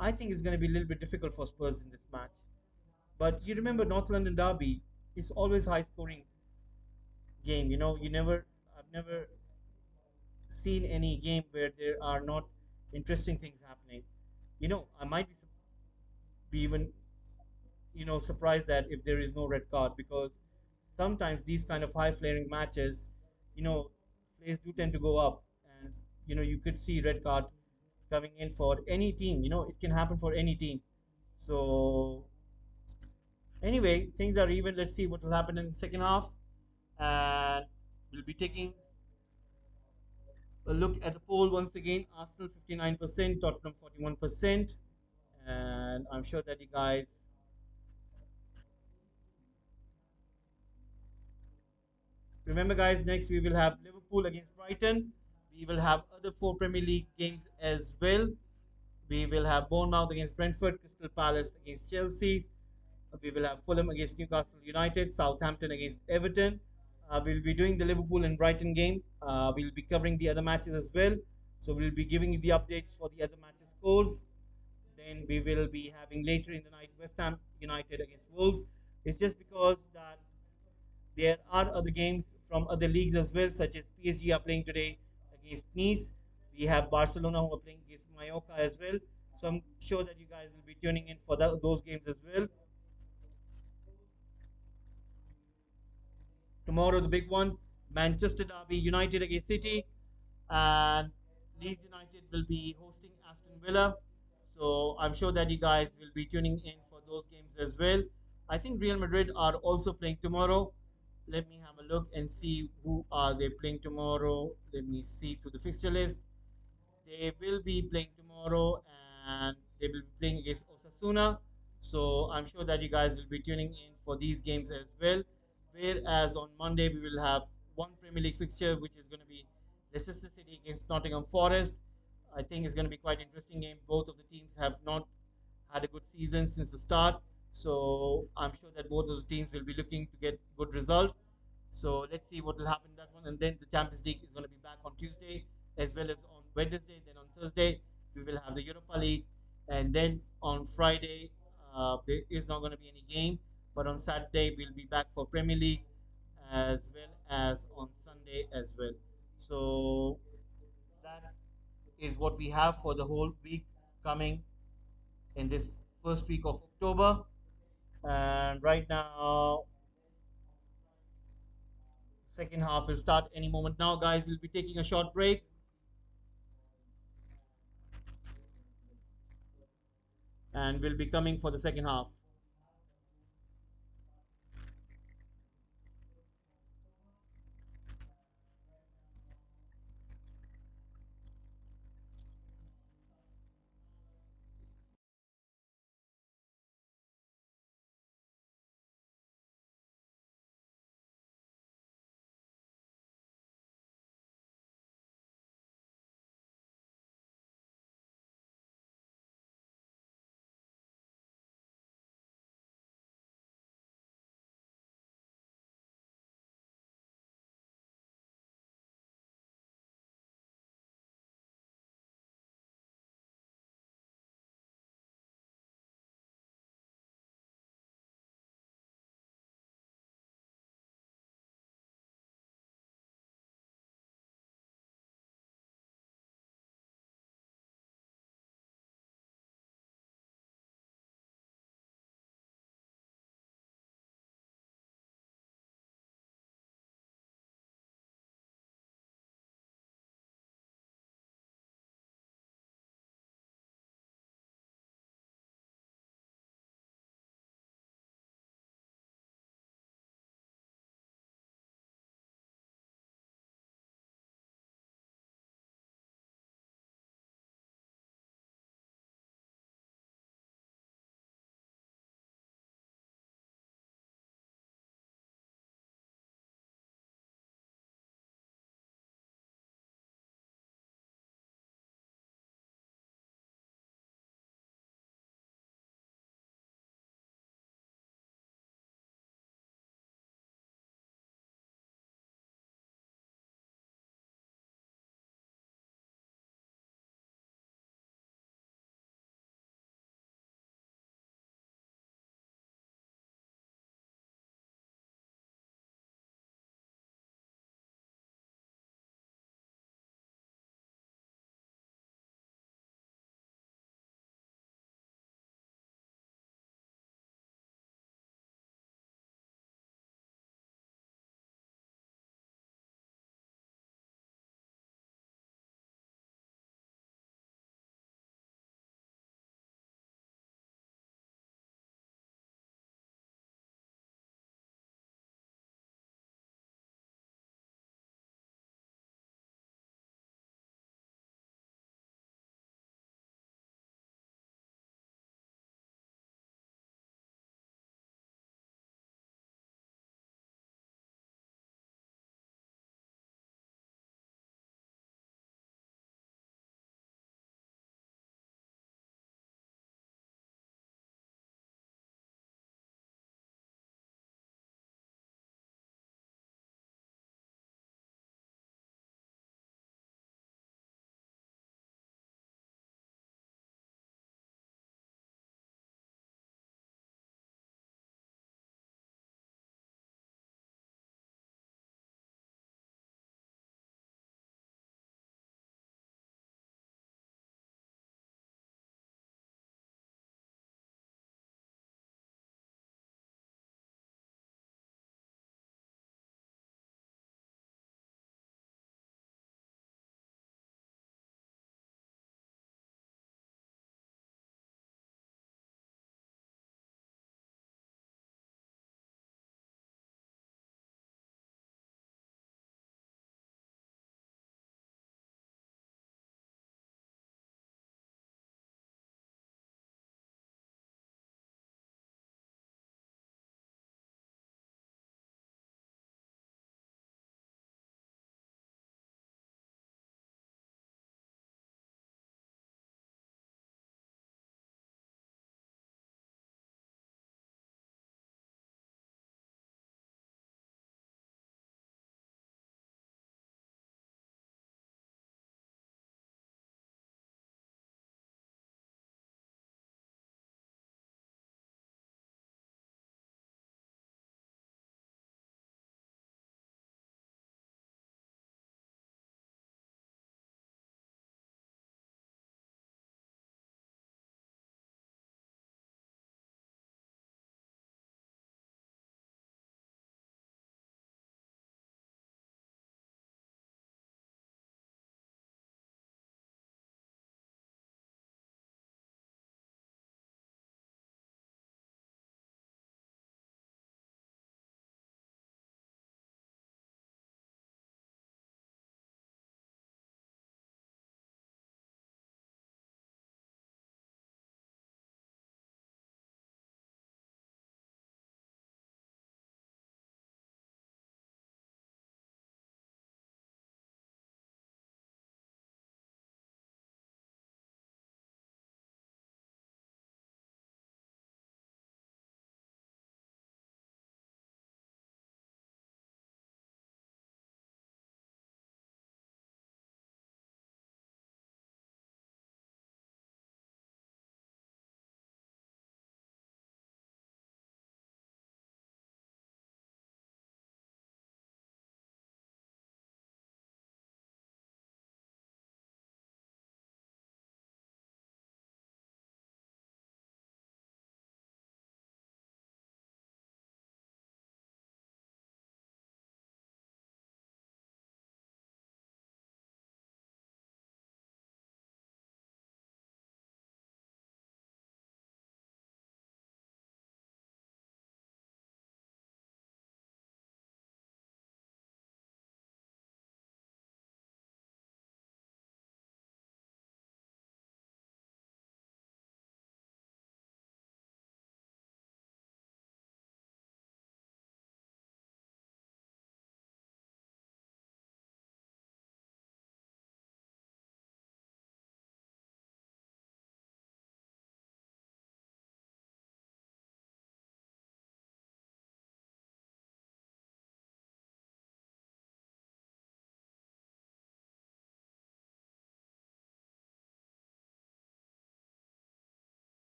I think it's going to be a little bit difficult for Spurs in this match. But you remember North London Derby is always high scoring game. I've never seen any game where there are not interesting things happening. I might be even surprised that if there is no red card because sometimes these kind of high flaring matches, you know, plays do tend to go up, and you could see red card coming in for any team. It can happen for any team. So anyway, things are even. Let's see what will happen in the second half, and we'll be taking a look at the poll once again. Arsenal 59%, Tottenham 41%, and I'm sure that you guys remember, guys. Next, we will have Liverpool against Brighton. We will have other four Premier League games as well. We will have Bournemouth against Brentford, Crystal Palace against Chelsea. We will have Fulham against Newcastle United, Southampton against Everton. We'll be doing the Liverpool and Brighton game. We'll be covering the other matches as well. So we'll be giving you the updates for the other matches scores. Then we will be having later in the night West Ham United against Wolves. It's just because that there are other games from other leagues as well, such as PSG are playing today against Nice. We have Barcelona who are playing against Mallorca as well. So I'm sure that you guys will be tuning in for those games as well. Tomorrow, the big one, Manchester Derby, United against City, and Leeds United will be hosting Aston Villa. So I'm sure that you guys will be tuning in for those games as well. I think Real Madrid are also playing tomorrow. Let me have a look and see who are they playing tomorrow. Let me see through the fixture list. They will be playing tomorrow and they will be playing against Osasuna. So I'm sure that you guys will be tuning in for these games as well. Whereas on Monday, we will have one Premier League fixture, which is going to be Leicester City against Nottingham Forest. I think it's going to be quite interesting game. Both of the teams have not had a good season since the start. So I'm sure that both those teams will be looking to get good result. So let's see what will happen in that one. And then the Champions League is going to be back on Tuesday as well as on Wednesday. Then on Thursday we will have the Europa League, and then on Friday there is not going to be any game. But on Saturday we'll be back for Premier League as well as on Sunday as well. So that is what we have for the whole week coming in this first week of October. And right now, second half will start any moment now, guys. We'll be taking a short break and we'll be coming for the second half.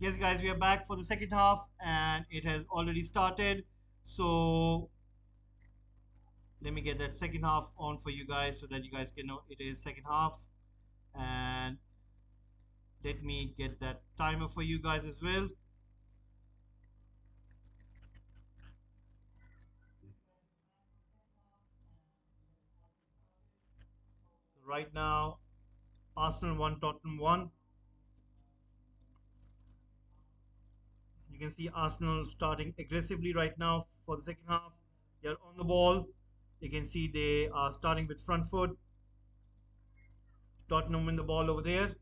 Yes, guys, we are back for the second half, and it has already started. So let me get that second half on for you guys so that you guys can know it is second half. And let me get that timer for you guys as well. So right now, Arsenal 1, Tottenham 1. You can see Arsenal starting aggressively right now for the second half. They're on the ball. You can see they are starting with front foot. Tottenham win the ball over there.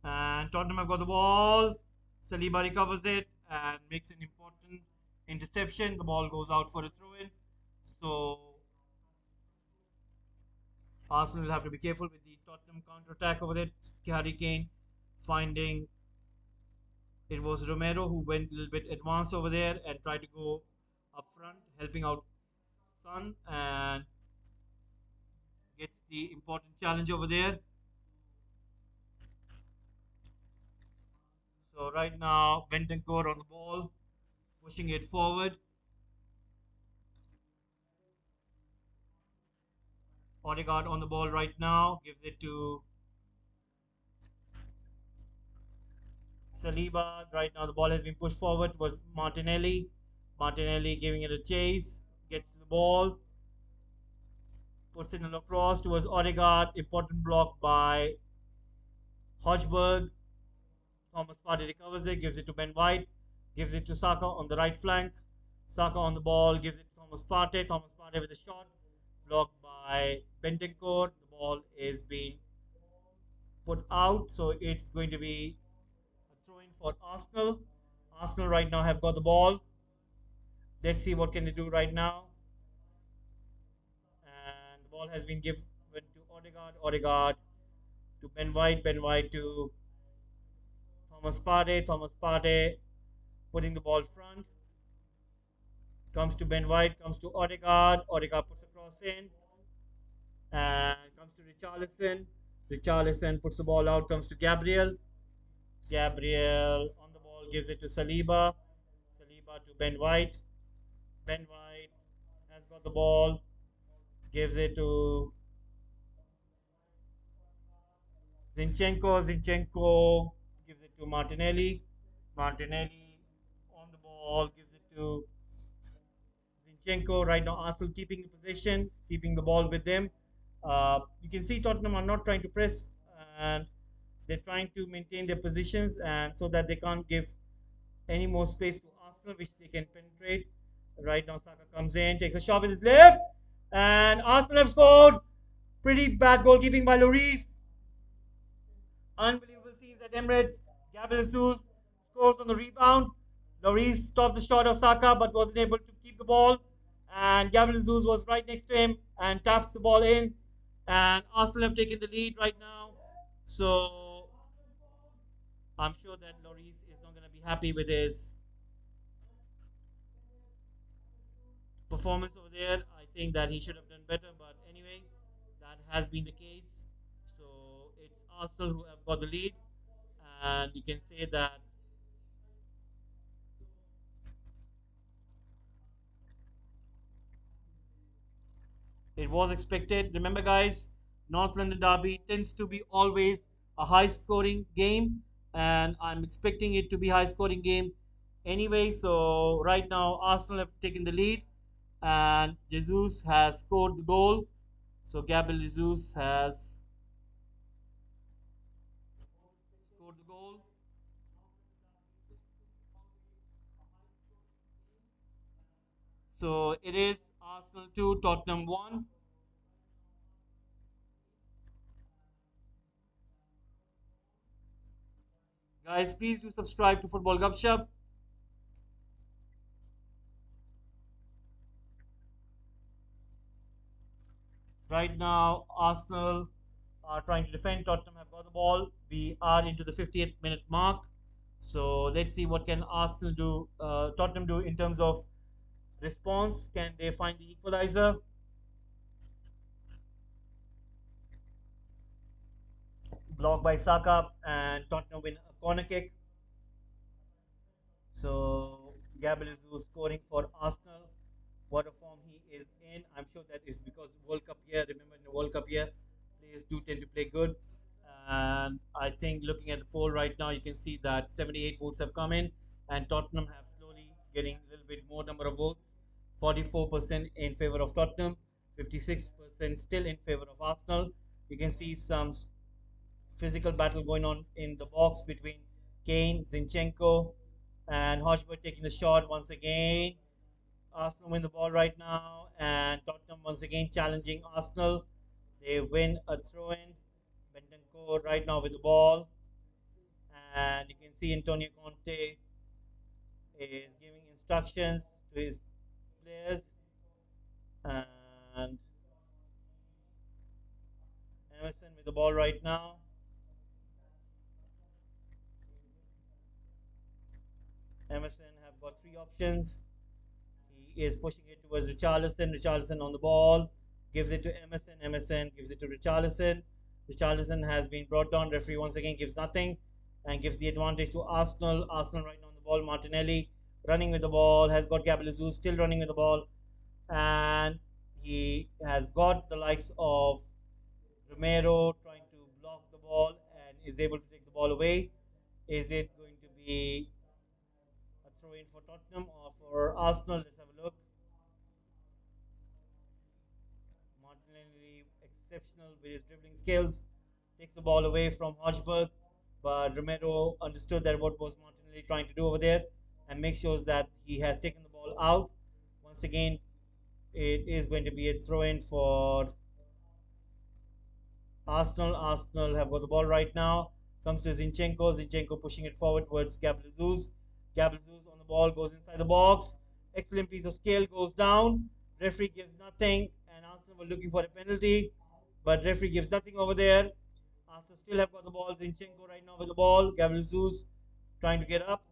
And Tottenham have got the ball. Saliba recovers it and makes an important interception. The ball goes out for a throw in. So Arsenal will have to be careful with the Tottenham counter attack over there. Harry Kane finding it was Romero who went a little bit advanced over there and tried to go up front, helping out Son, and gets the important challenge over there. So right now, Bentancur on the ball, pushing it forward. Odegaard on the ball right now, gives it to Saliba. Right now, the ball has been pushed forward towards Martinelli. Martinelli giving it a chase, gets to the ball, puts in a cross towards Odegaard. Important block by Hodgberg. Thomas Partey recovers it, gives it to Ben White, gives it to Saka on the right flank. Saka on the ball, gives it to Thomas Partey. Thomas Partey with a shot, blocked by Bentancur. The ball is being put out, so it's going to be a throw in for Arsenal. Arsenal right now have got the ball. Let's see what can they do right now. And the ball has been given to Odegaard. Odegaard to Ben White. Ben White to Thomas Partey. Thomas Partey putting the ball front. Comes to Ben White. Comes to Odegaard. Odegaard puts a cross in. And comes to Richarlison. Richarlison puts the ball out. Comes to Gabriel. Gabriel on the ball gives it to Saliba. Saliba to Ben White. Ben White has got the ball. Gives it to Zinchenko. Zinchenko gives it to Martinelli. Martinelli on the ball gives it to Zinchenko. Right now, Arsenal keeping the possession, keeping the ball with them. You can see Tottenham are not trying to press, and they're trying to maintain their positions, and so that they can't give any more space to Arsenal, which they can penetrate. Right now, Saka comes in, takes a shot with his left, and Arsenal have scored. Pretty bad goalkeeping by Lloris. Unbelievable scenes at Emirates. Gabriel Jesus scores on the rebound. Lloris stopped the shot of Saka but wasn't able to keep the ball. And Gabriel Jesus was right next to him and taps the ball in. And Arsenal have taken the lead right now. So I'm sure that Lloris is not going to be happy with his performance over there. I think that he should have done better. But anyway, that has been the case. So it's Arsenal who have got the lead. And you can say that it was expected. Remember, guys, North London Derby tends to be always a high scoring game, and I'm expecting it to be high scoring game anyway. So right now, Arsenal have taken the lead, and Jesus has scored the goal. So Gabriel Jesus has scored the goal. So it is Arsenal 2, Tottenham 1. Guys, please do subscribe to Football Gupshup. Right now, Arsenal are trying to defend. Tottenham have got the ball. We are into the 50th minute mark. So let's see what can Arsenal do, Tottenham do in terms of response. Can they find the equalizer? blocked by Saka, and Tottenham win a corner kick. So Gabriel Jesus scoring for Arsenal. What a form he is in. I'm sure that is because World Cup year. Remember, in the World Cup year, players do tend to play good. And I think looking at the poll right now, you can see that 78 votes have come in, and Tottenham have slowly getting a little bit more number of votes. 44% in favor of Tottenham, 56% still in favor of Arsenal. You can see some physical battle going on in the box between Kane, Zinchenko, and Hotspur taking the shot once again. Arsenal win the ball right now, and Tottenham once again challenging Arsenal. They win a throw in. Bentancur right now with the ball, and you can see Antonio Conte is giving instructions to his players, and Emerson with the ball right now. Emerson have got three options. He is pushing it towards Richarlison. Richarlison on the ball. Gives it to Emerson. Emerson gives it to Richarlison. Richarlison has been brought down. Referee once again gives nothing and gives the advantage to Arsenal. Arsenal right now on the ball. Martinelli running with the ball. Has got Gabriel Jesus still running with the ball. And he has got the likes of Romero trying to block the ball and is able to take the ball away. Is it going to be a throw in for Tottenham or for Arsenal? Let's have a look. Martinelli exceptional with his dribbling skills. Takes the ball away from Hodgberg, but Romero understood that what was Martinelli trying to do over there and makes sure that he has taken the ball out. Once again, it is going to be a throw in for Arsenal. Arsenal have got the ball right now. Comes to Zinchenko. Zinchenko pushing it forward towards Gabriel Jesus. Gabriel Jesus on the ball goes inside the box. Excellent piece of skill goes down. Referee gives nothing, and Arsenal were looking for a penalty, but referee gives nothing over there. Arsenal still have got the ball. Zinchenko right now with the ball. Gabriel Jesus trying to get up.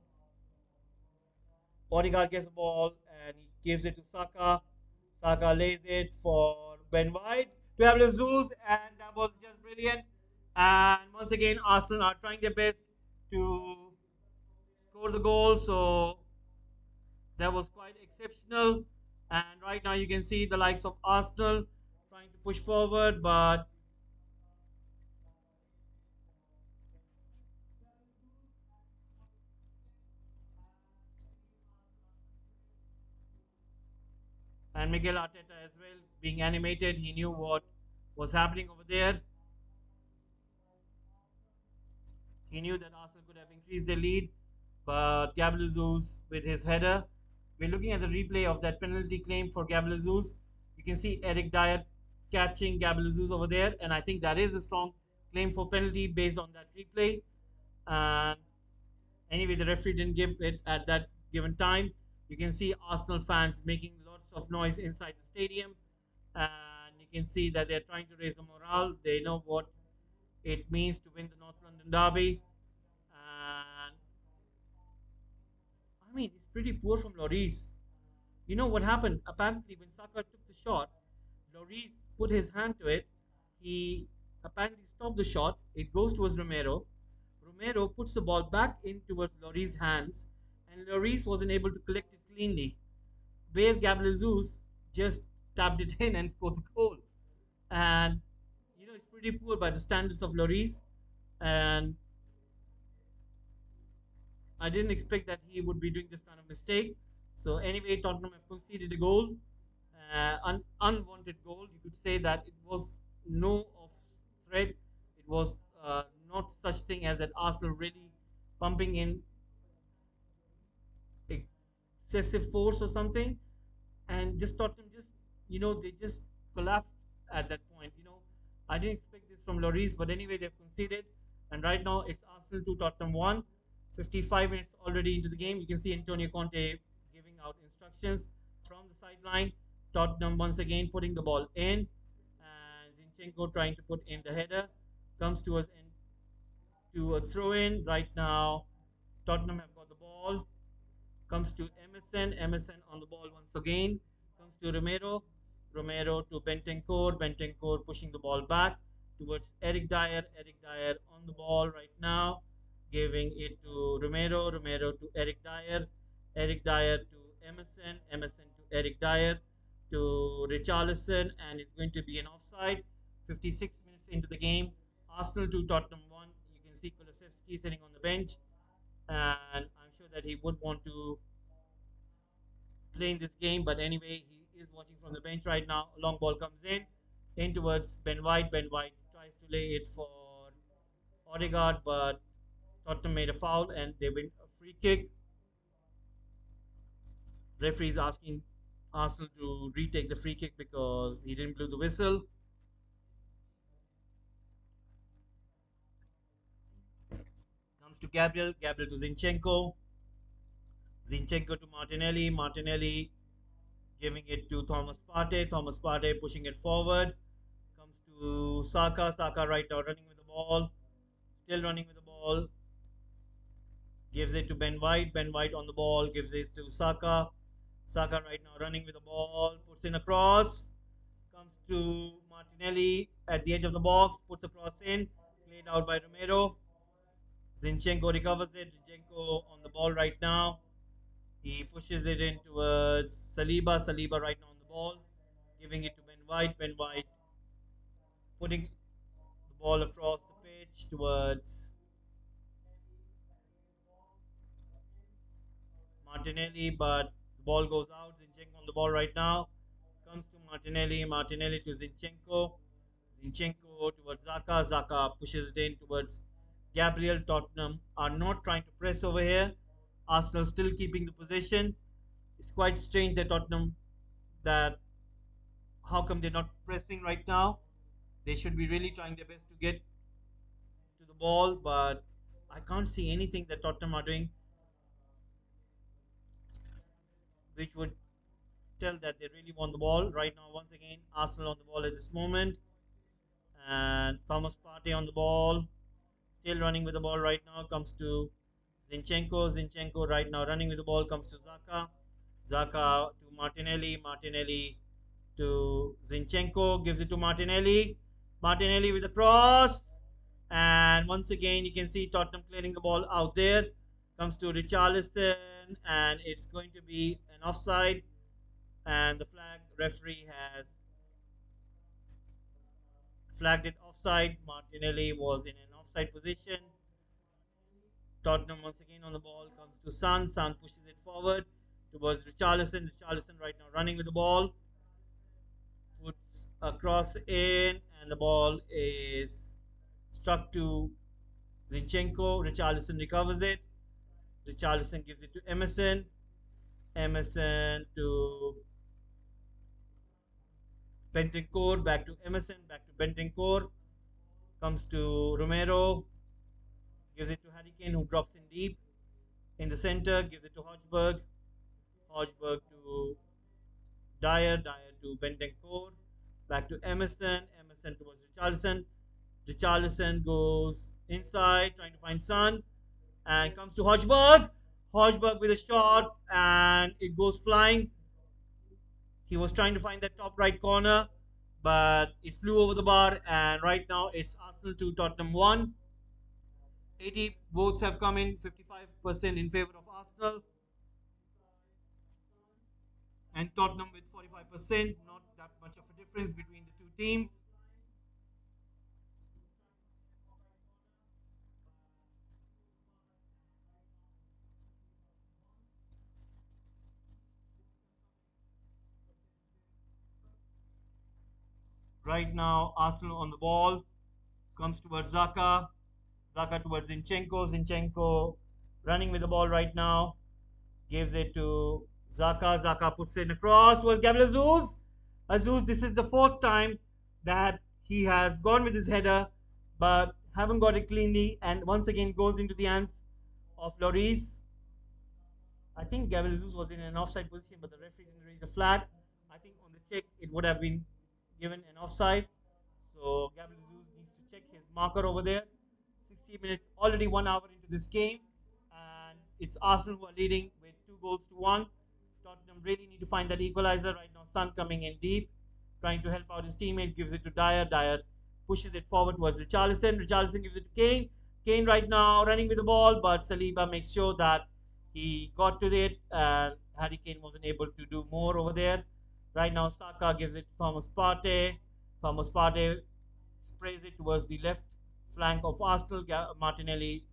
Odegaard gets the ball and he gives it to Saka. Saka lays it for Ben White to Gabriel Jesus, and that was just brilliant. And once again, Arsenal are trying their best to score the goal. So that was quite exceptional. And right now, you can see the likes of Arsenal trying to push forward, but and Miguel Arteta as well being animated. He knew what was happening over there. He knew that Arsenal could have increased their lead, but Gabriel Jesus with his header. We're looking at the replay of that penalty claim for Gabriel Jesus. You can see Eric Dyer catching Gabriel Jesus over there, and I think that is a strong claim for penalty based on that replay. And anyway, the referee didn't give it at that given time. You can see Arsenal fans making lots of noise inside the stadium, and you can see that they're trying to raise the morale. They know what it means to win the North London Derby. And I mean, it's pretty poor from Lloris. You know what happened? Apparently, when Saka took the shot, Lloris put his hand to it. He apparently stopped the shot. It goes towards Romero. Romero puts the ball back in towards Lloris' hands, and Lloris wasn't able to collect it cleanly. Where Gabriel Jesus just tapped it in and scored the goal. And you know, it's pretty poor by the standards of Lloris. And I didn't expect that he would be doing this kind of mistake. So anyway, Tottenham have conceded a goal, an unwanted goal. You could say that it was no off threat. It was not such thing as that Arsenal really pumping in excessive force or something, and just Tottenham just they just collapsed at that point. I didn't expect this from Lloris, but anyway they've conceded, and right now it's Arsenal 2 Tottenham 1. 55 minutes already into the game. You can see Antonio Conte giving out instructions from the sideline. Tottenham once again putting the ball in, and Zinchenko trying to put in the header comes to us into a throw in right now. Tottenham have got the ball. Comes to Emerson. Emerson on the ball once again. Comes to Romero. Romero to Bentancur. Bentancur pushing the ball back. towards Eric Dyer. Eric Dyer on the ball right now, giving it to Romero. Romero to Eric Dyer. Eric Dyer to Emerson. Emerson to Eric Dyer to Richarlison, and it's going to be an offside. 56 minutes into the game. Arsenal 2, Tottenham 1. You can see Kulusevski sitting on the bench, and I'm sure that he would want to play in this game, but anyway, he is watching from the bench right now. A long ball comes in towards Ben White. Ben White tries to lay it for Odegaard, but Tottenham made a foul and they win a free kick. Referee is asking Arsenal to retake the free kick because he didn't blow the whistle. Comes to Gabriel. Gabriel to Zinchenko. Zinchenko to Martinelli. Martinelli giving it to Thomas Partey. Thomas Partey pushing it forward. Comes to Saka. Saka right now running with the ball. Still running with the ball. Gives it to Ben White. Ben White on the ball. Gives it to Saka. Saka right now running with the ball. Puts in a cross. Comes to Martinelli at the edge of the box. Puts a cross in. Played out by Romero. Zinchenko recovers it. Zinchenko on the ball right now. He pushes it in towards Saliba. Saliba right now on the ball. Giving it to Ben White. Ben White putting the ball across the pitch towards Martinelli, but the ball goes out. Zinchenko on the ball right now. Comes to Martinelli. Martinelli to Zinchenko. Zinchenko towards Zaka. Zaka pushes it in towards Gabriel. Tottenham are not trying to press over here. Arsenal still keeping the possession. It's quite strange that Tottenham, that how come they're not pressing right now? They should be really trying their best to get to the ball, but I can't see anything that Tottenham are doing which would tell that they really want the ball. Right now, once again, Arsenal on the ball at this moment. And Thomas Partey on the ball. Still running with the ball right now. Comes to Zinchenko. Zinchenko right now running with the ball. Comes to Zaka. Zaka to Martinelli. Martinelli to Zinchenko. Gives it to Martinelli. Martinelli with a cross. And once again, you can see Tottenham clearing the ball out there. Comes to Richarlison. And it's going to be an offside. And the flag referee has flagged it offside. Martinelli was in an offside position. Tottenham once again on the ball. Comes to Son. Son pushes it forward towards Richarlison. Richarlison right now running with the ball. Puts a cross in, and the ball is struck to Zinchenko. Richarlison recovers it. Richarlison gives it to Emerson. Emerson to Bentancur. Back to Emerson. Back to Bentancur. Comes to Romero. Gives it to Harry Kane, who drops in deep. In the center, gives it to Hodgberg. Hodgberg to Dyer. Dyer to Bentancur. Back to Emerson. Emerson towards Richarlison. Richarlison goes inside, trying to find Son. And comes to Hodgberg. Hodgberg with a shot, and it goes flying. He was trying to find that top right corner, but it flew over the bar. And right now, it's Arsenal 2, Tottenham 1. 80 votes have come in, 55% in favor of Arsenal, and Tottenham with 45%. Not that much of a difference between the two teams. Right now, Arsenal on the ball. Comes towards Zaka. Zaka towards Zinchenko. Zinchenko running with the ball right now. Gives it to Zaka. Zaka puts it across towards Gabriel Jesus. Jesus, this is the fourth time that he has gone with his header, but haven't got it cleanly, and once again goes into the hands of Lloris. I think Gabriel Jesus was in an offside position, but the referee didn't raise the flag. I think on the check it would have been given an offside. So Gabriel Jesus needs to check his marker over there. 60 minutes, already 1 hour into this game, and it's Arsenal who are leading with 2 goals to 1. Tottenham really need to find that equalizer right now. Son coming in deep, trying to help out his teammate, gives it to Dyer. Dyer pushes it forward towards Richarlison. Richarlison gives it to Kane. Kane right now running with the ball, but Saliba makes sure that he got to it, and Harry Kane wasn't able to do more over there. Right now, Saka gives it to Thomas Partey. Thomas Partey sprays it towards the left flank of Arsenal. Martinelli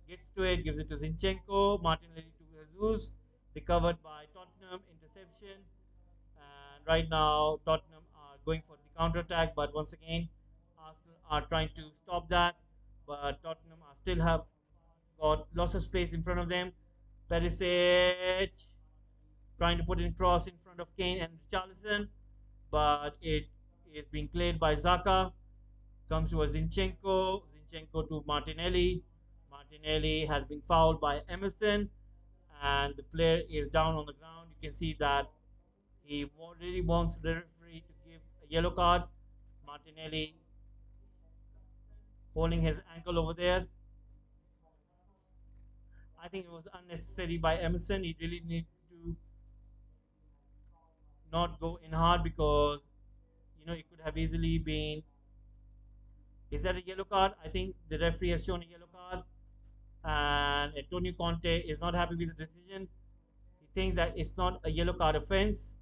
gets to it, gives it to Zinchenko. Martinelli to Jesus, recovered by Tottenham, interception. And right now, Tottenham are going for the counter attack, but once again, Arsenal are trying to stop that. But Tottenham are still have got lots of space in front of them. Perisic trying to put in cross in front of Kane and Richarlison, but it is being cleared by Zaka. Comes to a Zinchenko. Zinchenko to Martinelli. Martinelli has been fouled by Emerson, and the player is down on the ground. You can see that he really wants the referee to give a yellow card. Martinelli holding his ankle over there. I think it was unnecessary by Emerson. He really needed to not go in hard because it could have easily been. Is that a yellow card? I think the referee has shown a yellow card, and Antonio Conte is not happy with the decision. He thinks that it's not a yellow card offense.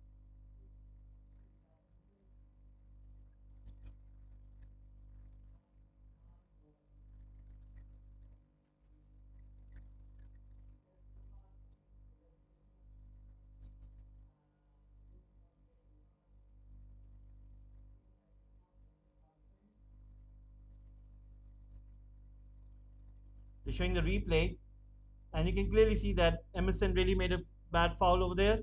They're showing the replay, and you can clearly see that Emerson really made a bad foul over there.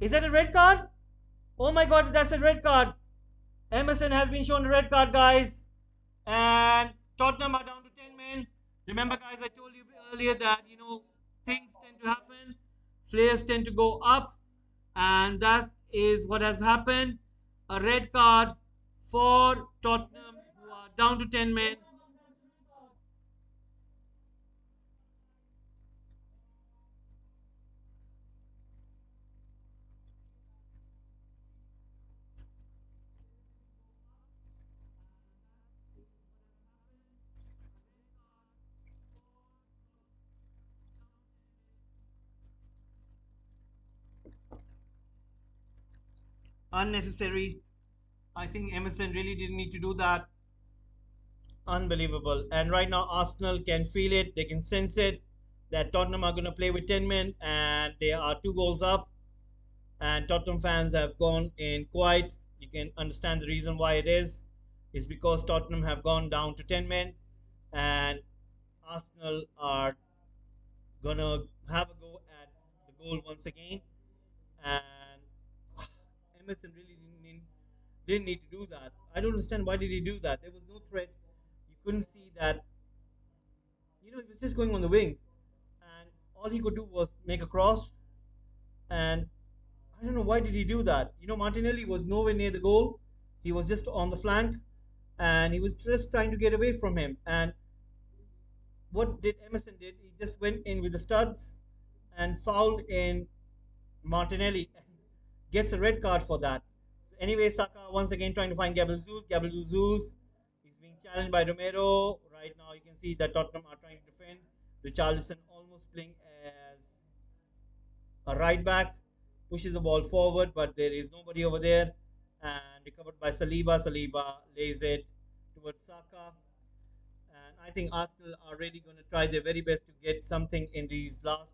Is that a red card? Oh my god, that's a red card. Emerson has been shown a red card, guys. And Tottenham are down to 10 men. Remember, guys, I told you earlier that, things tend to happen. Players tend to go up. And that is what has happened. A red card for Tottenham, who are down to 10 men. Unnecessary. I think Emerson really didn't need to do that. Unbelievable. And right now, Arsenal can feel it. They can sense it that Tottenham are going to play with 10 men, and they are 2 goals up. And Tottenham fans have gone in quiet. You can understand the reason why it is. It's because Tottenham have gone down to 10 men, and Arsenal are going to have a go at the goal once again. And Emerson really didn't need to do that. I don't understand why did he do that. There was no threat. You couldn't see that. He was just going on the wing, and all he could do was make a cross. And I don't know why did he do that. Martinelli was nowhere near the goal. He was just on the flank, and he was just trying to get away from him. And what did Emerson did? He just went in with the studs and fouled in Martinelli and gets a red card for that. So anyway, Saka once again trying to find Gabriel Jesus. Gabriel Jesus is being challenged by Romero. Right now, you can see that Tottenham are trying to defend. Richarlison almost playing as a right back, pushes the ball forward, but there is nobody over there. And recovered by Saliba. Saliba lays it towards Saka. And I think Arsenal are really going to try their very best to get something in these last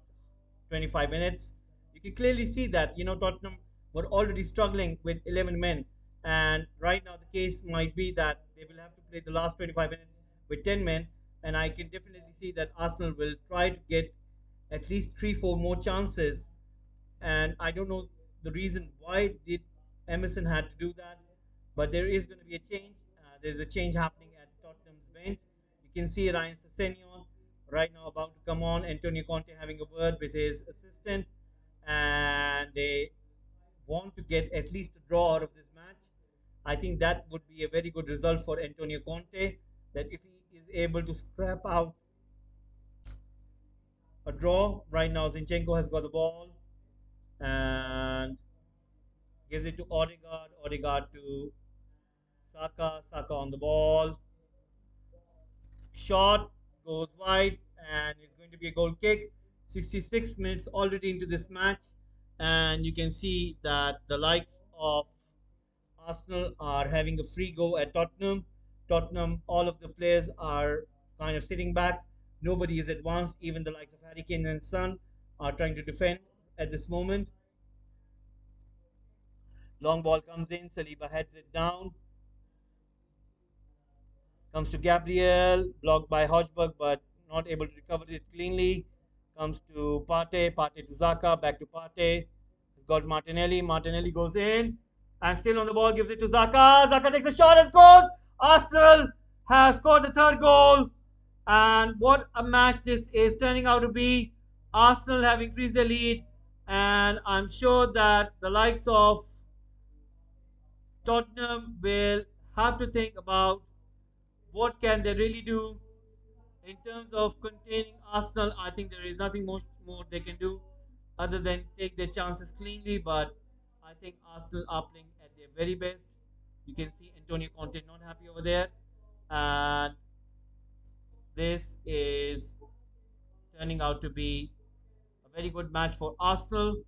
25 minutes. You can clearly see that, Tottenham were already struggling with 11 men. And right now, the case might be that they will have to play the last 25 minutes with 10 men. And I can definitely see that Arsenal will try to get at least 3, 4 more chances. And I don't know the reason why did Emerson had to do that, but there is going to be a change. There's a change happening at Tottenham's bench. You can see Ryan Sessegnon right now about to come on. Antonio Conte having a word with his assistant, and they want to get at least a draw out of this match. I think that would be a very good result for Antonio Conte. That if he is able to scrap out a draw, right now Zinchenko has got the ball. and gives it to Odegaard. Odegaard to Saka. Saka on the ball. Shot goes wide, and it's going to be a goal kick. 66 minutes already into this match, and you can see that the likes of Arsenal are having a free go at Tottenham. Tottenham, all of the players are kind of sitting back. Nobody is advanced. Even the likes of Harry Kane and Son are trying to defend at this moment. Long ball comes in. Saliba heads it down. Comes to Gabriel, blocked by Hodgberg, but not able to recover it cleanly. Comes to Partey, Partey to Zaka, back to Partey. He's got Martinelli. Martinelli goes in and still on the ball, gives it to Zaka. Zaka takes a shot and scores. Arsenal has scored the third goal. And what a match this is turning out to be. Arsenal have increased their lead, and I'm sure that the likes of Tottenham will have to think about what can they really do in terms of containing Arsenal. I think there is nothing much more they can do other than take their chances cleanly. But I think Arsenal are playing at their very best. You can see Antonio Conte not happy over there, and this is turning out to be a very good match for Arsenal.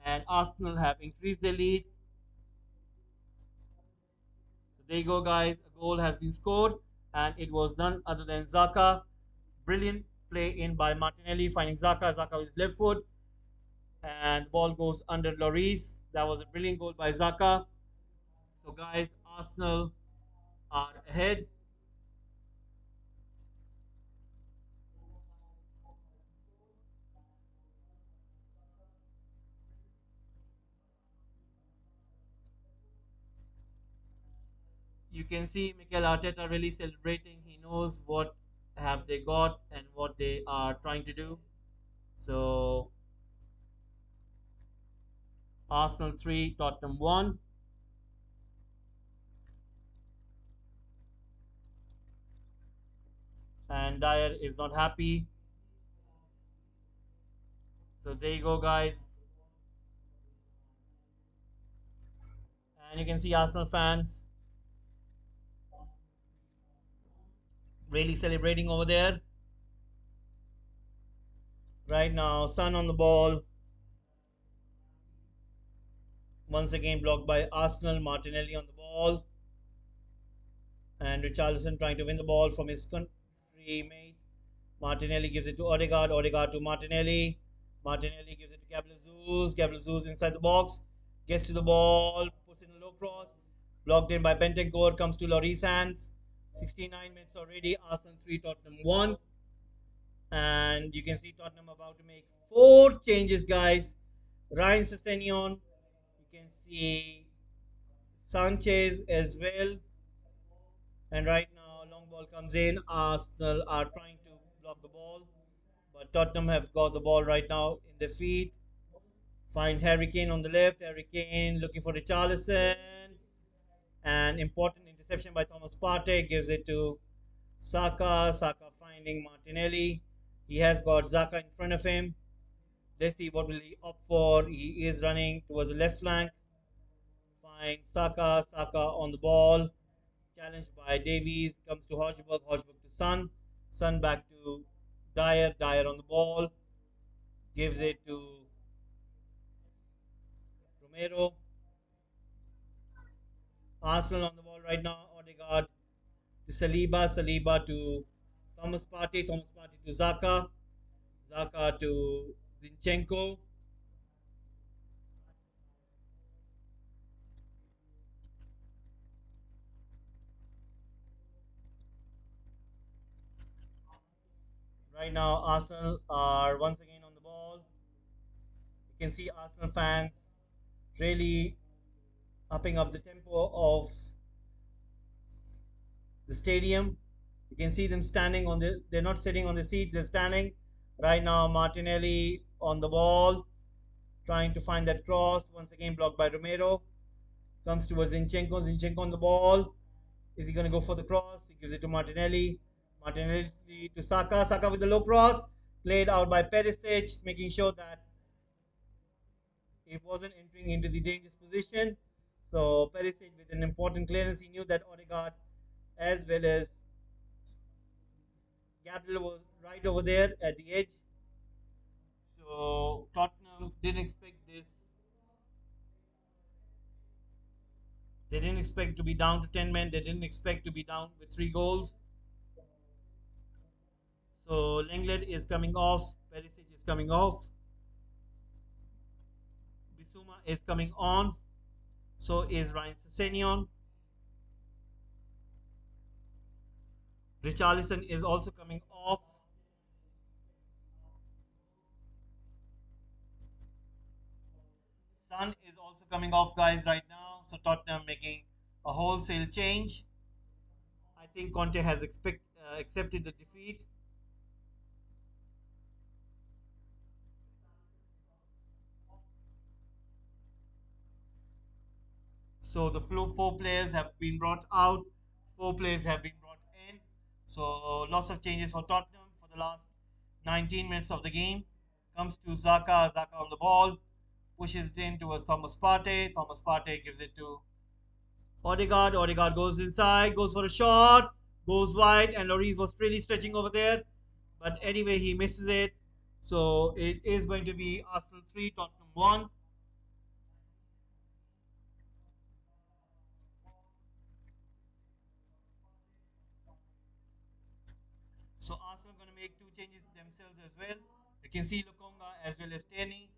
And Arsenal have increased their lead. So there you go, guys. A goal has been scored, and it was none other than Zaka. Brilliant play in by Martinelli, finding Zaka. Zaka with his left foot, and the ball goes under Lloris. That was a brilliant goal by Zaka. So, guys, Arsenal are ahead. You can see Mikel Arteta really celebrating. He knows what have they got and what they are trying to do. So, Arsenal 3, Tottenham 1. And Dyer is not happy. So, there you go, guys. And you can see Arsenal fans really celebrating over there. Right now, Son on the ball. Once again blocked by Arsenal. Martinelli on the ball. And Richarlison trying to win the ball from his country mate. Martinelli gives it to Odegaard. Odegaard to Martinelli. Martinelli gives it to Gabriel Jesus. Gabriel Jesus inside the box. Gets to the ball. Puts in a low cross. Blocked in by Bentancur. Comes to Lloris hands. 69 minutes already. Arsenal 3, Tottenham 1. And you can see Tottenham about to make 4 changes, guys. Ryan Sessegnon. You can see Sanchez as well. And right now, long ball comes in. Arsenal are trying to block the ball, but Tottenham have got the ball right now in their feet. Find Harry Kane on the left. Harry Kane looking for Richarlison. An important interception by Thomas Partey gives it to Saka. Saka finding Martinelli. He has got Zaka in front of him. Let's see what will he opt for. He is running towards the left flank. Find Saka. Saka on the ball. Challenged by Davies. Comes to Hodgberg. Hodgberg to Son. Son back to Dyer. Dyer on the ball. Gives it to Romero. Arsenal on the ball right now. Odegaard to Saliba. Saliba to Thomas Partey. Thomas Partey to Zaka. Zaka to Zinchenko. Right now, Arsenal are once again on the ball. You can see Arsenal fans really upping up the tempo of the stadium. You can see them standing on they're not sitting on the seats, they're standing. Right now, Martinelli on the ball, trying to find that cross. Once again, blocked by Romero. Comes towards Zinchenko. Zinchenko on the ball. Is he going to go for the cross? He gives it to Martinelli. Martinelli to Saka. Saka with the low cross. Played out by Perisic, making sure that He wasn't entering into the dangerous position. So Perisic with an important clearance, he knew that Odegaard as well as Gabriel was right over there at the edge. So Tottenham didn't expect this. They didn't expect to be down to 10 men. They didn't expect to be down with 3 goals. So Lenglet is coming off. Perisic is coming off. Bissouma is coming on. So is Ryan Sessegnon. Richarlison is also coming off. Sun is also coming off, guys, right now. So Tottenham making a wholesale change. I think Conte has accepted the defeat. So the 4 players have been brought out, 4 players have been brought in. So lots of changes for Tottenham for the last 19 minutes of the game. Comes to Zaka, Zaka on the ball, pushes it in towards Thomas Partey. Thomas Partey gives it to Odegaard. Odegaard goes inside, goes for a shot, goes wide, and Lloris was really stretching over there. But anyway, he misses it. So it is going to be Arsenal 3, Tottenham 1. So Arsenal are going to make 2 changes themselves as well. You can see Lokonga as well as Tierney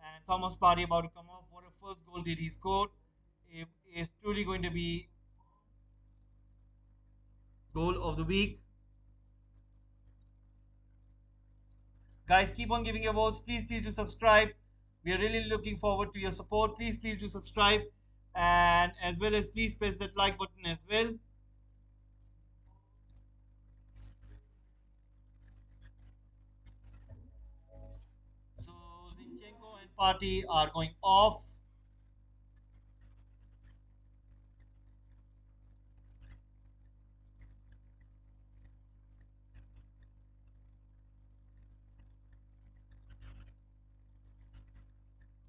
and Thomas Partey about to come off. What a first goal did he score? It is truly going to be goal of the week. Guys, keep on giving your votes. Please, please do subscribe. We are really looking forward to your support. Please, please do subscribe. And as well as please press that like button as well. So Zinchenko and Partey are going off.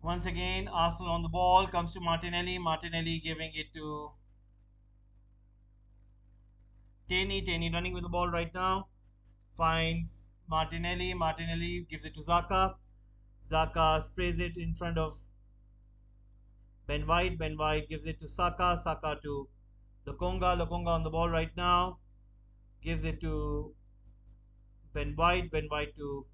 Once again, Arsenal on the ball comes to Martinelli. Martinelli giving it to Taney. Taney running with the ball right now. Finds Martinelli. Martinelli gives it to Zaka. Zaka sprays it in front of Ben White. Ben White gives it to Saka. Saka to Lokonga. Lokonga on the ball right now. Gives it to Ben White. Ben White to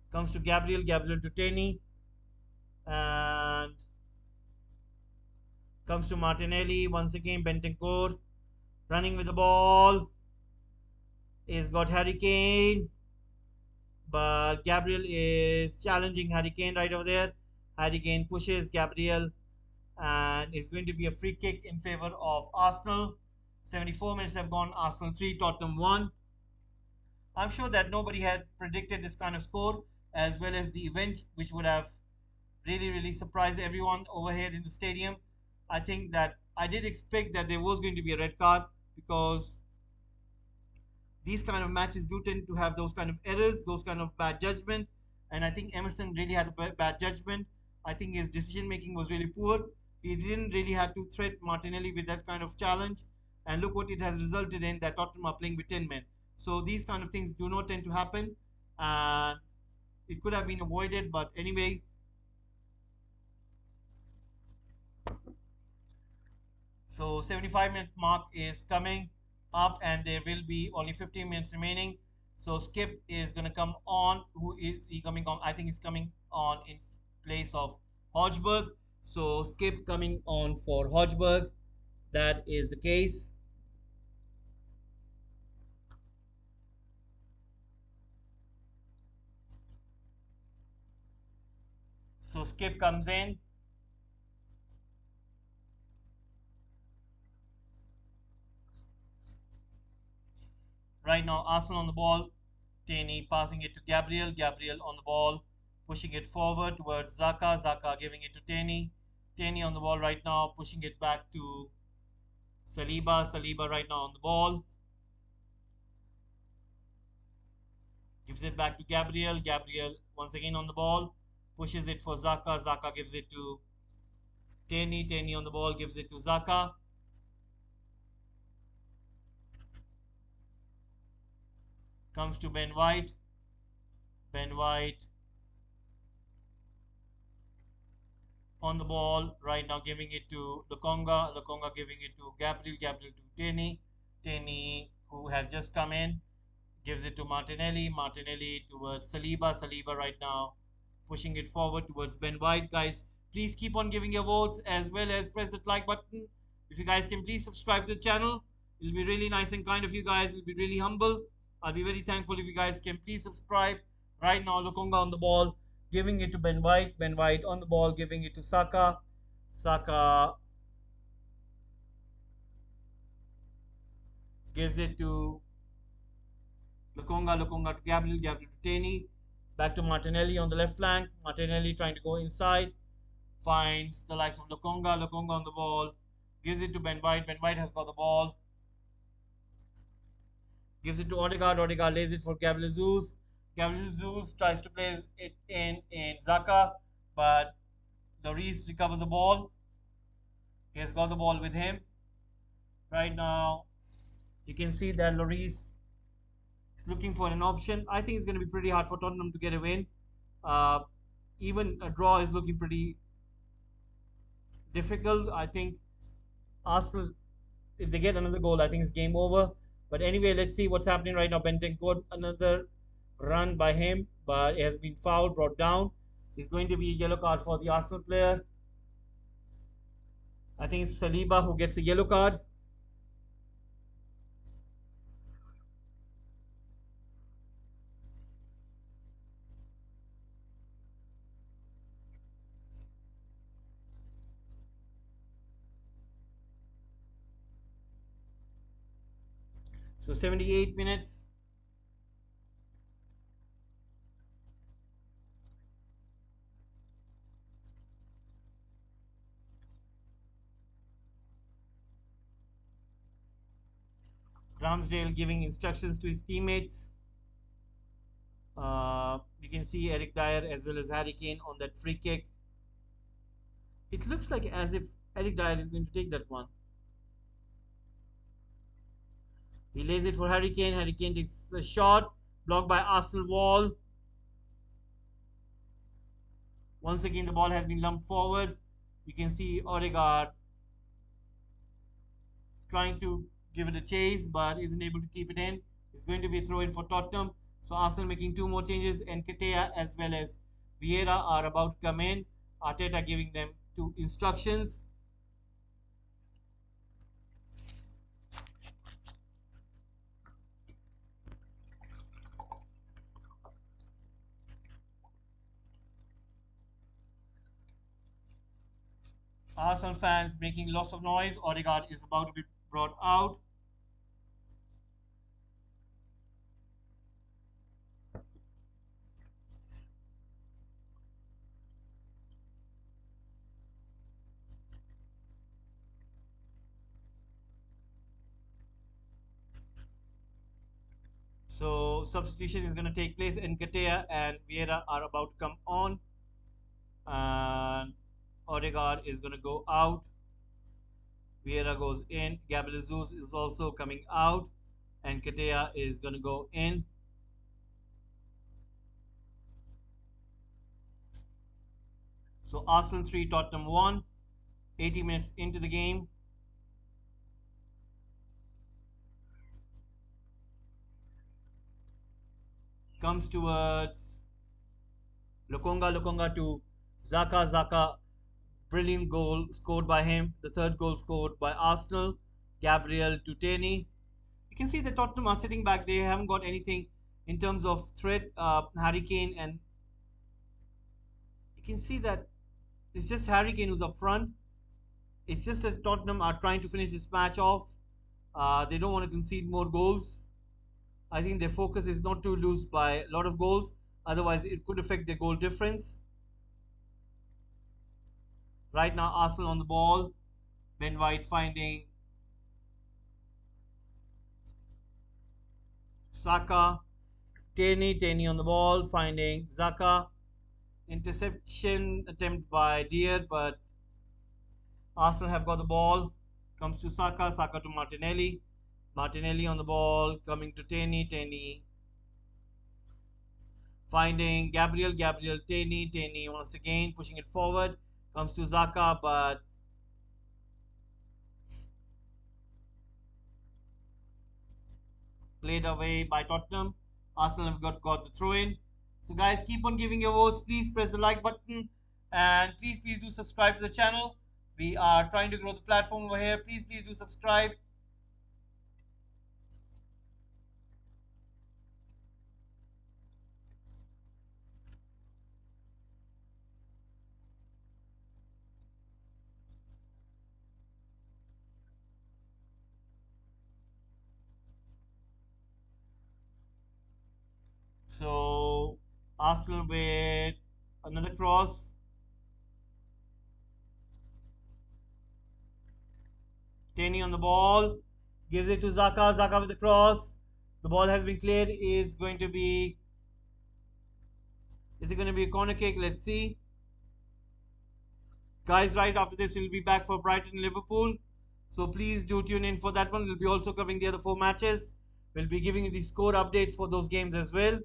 comes to Gabriel. Gabriel to Taney. And comes to Martinelli. Once again, Bentancur running with the ball. Is got Harry Kane. But Gabriel is challenging Harry Kane right over there. Harry Kane pushes Gabriel, and it's going to be a free kick in favor of Arsenal. 74 minutes have gone. Arsenal 3, Tottenham 1. I'm sure that nobody had predicted this kind of score, as well as the events, which would have really, really surprised everyone over here in the stadium. I think that I did expect that there was going to be a red card because these kind of matches do tend to have those kind of errors, those kind of bad judgment. And I think Emerson really had a bad judgment. I think his decision making was really poor. He didn't really have to threat Martinelli with that kind of challenge. And look what it has resulted in, that Tottenham are playing with 10 men. So these kind of things do not tend to happen. And it could have been avoided. But anyway, so 75-minute mark is coming up and there will be only 15 minutes remaining. So Skip is going to come on. Who is he coming on? I think he's coming on in place of Hodgberg. So Skip coming on for Hodgberg. That is the case. So Skip comes in. Right now, Arsenal on the ball. Taney passing it to Gabriel. Gabriel on the ball, pushing it forward towards Zaka. Zaka giving it to Taney. Taney on the ball right now, pushing it back to Saliba. Saliba right now on the ball. Gives it back to Gabriel. Gabriel once again on the ball. Pushes it for Zaka. Zaka gives it to Tenny. Tenny on the ball. Gives it to Zaka. Comes to Ben White. Ben White on the ball right now, giving it to Lokonga. Lokonga giving it to Gabriel. Gabriel to Tenny. Tenny, who has just come in, gives it to Martinelli. Martinelli towards Saliba. Saliba right now pushing it forward towards Ben White. Guys, please keep on giving your votes as well as press that like button. If you guys can please subscribe to the channel, it'll be really nice and kind of you guys. It'll be really humble. I'll be very thankful if you guys can please subscribe. Right now, Lokonga on the ball, giving it to Ben White. Ben White on the ball, giving it to Saka. Saka gives it to Lokonga. Lokonga to Gabriel. Gabriel to Taney. Back to Martinelli on the left flank. Martinelli trying to go inside. Finds the likes of Lokonga. Lokonga on the ball. Gives it to Ben White. Ben White has got the ball. Gives it to Odegaard. Odegaard lays it for Gabriel Jesus. Gabriel Jesus tries to place it in Zaka, but Lloris recovers the ball. He has got the ball with him. Right now, you can see that Lloris is looking for an option. I think it's going to be pretty hard for Tottenham to get a win. Uh, Even a draw is looking pretty difficult. I think Arsenal, if they get another goal, I think it's game over. But anyway, let's see what's happening right now. Bentancur, another run by him, but it has been fouled, brought down. It's going to be a yellow card for the Arsenal player. I think it's Saliba who gets a yellow card. So 78 minutes. Ramsdale giving instructions to his teammates. You can see Eric Dyer as well as Harry Kane on that free kick. It looks like as if Eric Dyer is going to take that one. He lays it for Harry Kane. Harry Kane takes a shot, blocked by Arsenal wall. Once again, the ball has been lumped forward. You can see Odegaard trying to give it a chase, but isn't able to keep it in. It's going to be a throw in for Tottenham. So Arsenal making two more changes, and Nketiah as well as Vieira are about to come in. Arteta giving them two instructions. Arsenal fans making lots of noise. Odegaard is about to be brought out. So substitution is going to take place, and Nketiah and Vieira are about to come on. And Odegaard is going to go out. Vieira goes in. Gabriel Jesus is also coming out. And Nketiah is going to go in. So Arsenal 3, Tottenham 1. 80 minutes into the game. Comes towards Lokonga. Lokonga to Zaka. Zaka, brilliant goal scored by him. The third goal scored by Arsenal. Gabriel to Taney. You can see that Tottenham are sitting back. They haven't got anything in terms of threat. Harry Kane, and you can see that it's just Harry Kane who's up front. It's just that Tottenham are trying to finish this match off. They don't want to concede more goals. I think their focus is not to lose by a lot of goals. Otherwise, it could affect their goal difference. Right now, Arsenal on the ball. Ben White finding Saka. Taney on the ball, finding Zaka. Interception attempt by Deer, but Arsenal have got the ball. Comes to Saka to Martinelli. Martinelli on the ball, coming to Taney finding Gabriel, Taney once again pushing it forward. Comes to Zaka, but played away by Tottenham. Arsenal have got the throw in. So guys, keep on giving your votes. Please press the like button and please do subscribe to the channel. We are trying to grow the platform over here. Please do subscribe. So Arsenal with another cross. Taney on the ball. Gives it to Zaka. Zaka with the cross. The ball has been cleared. Is it going to be a corner kick? Let's see. Guys, right after this, we'll be back for Brighton Liverpool. So please do tune in for that one. We'll be also covering the other four matches. We'll be giving you the score updates for those games as well.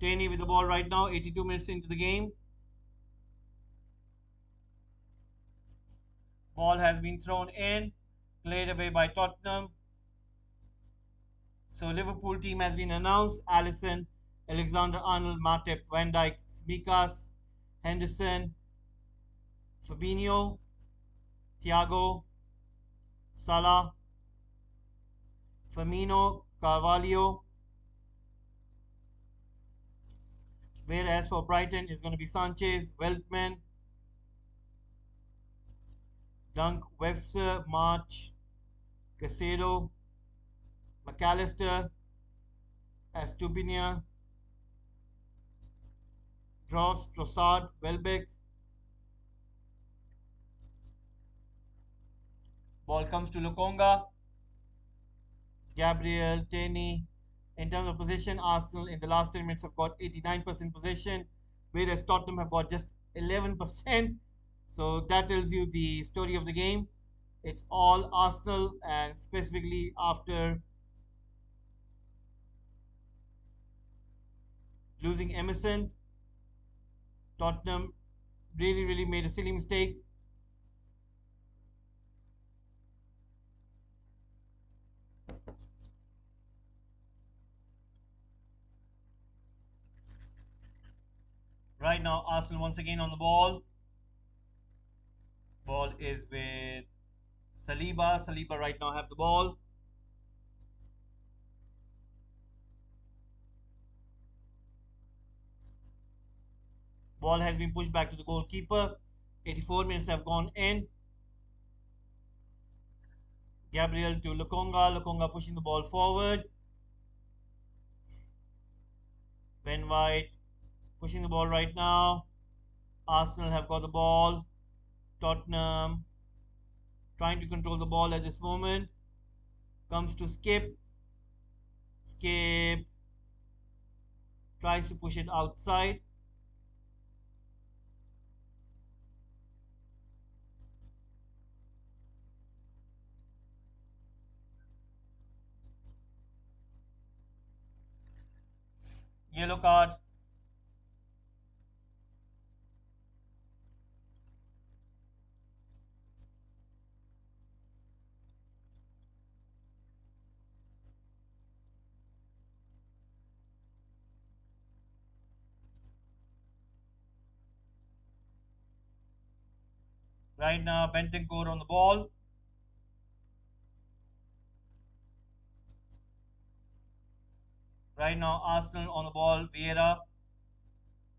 Taney with the ball right now, 82 minutes into the game. Ball has been thrown in, played away by Tottenham. So Liverpool team has been announced. Alisson, Alexander-Arnold, Matip, Van Dijk, Smikas, Henderson, Fabinho, Thiago, Salah, Firmino, Carvalho. Whereas for Brighton is going to be Sanchez, Weltman, Dunk, Webster, March, Casero, McAllister, Estupiñán, Gross, Trossard, Welbeck. Ball comes to Lokonga, Gabriel, Taney. In terms of possession, Arsenal in the last 10 minutes have got 89% possession, whereas Tottenham have got just 11%. So that tells you the story of the game. It's all Arsenal, and specifically after losing Emerson, Tottenham really made a silly mistake. Right now, Arsenal once again on the ball. Ball is with Saliba. Saliba right now have the ball. Ball has been pushed back to the goalkeeper. 84 minutes have gone in. Gabriel to Lokonga. Lokonga pushing the ball forward. Ben White pushing the ball right now. Arsenal have got the ball. Tottenham trying to control the ball at this moment. Comes to Skip. Skip tries to push it outside. Yellow card. Right now, Bentancur on the ball. Right now, Arsenal on the ball. Vieira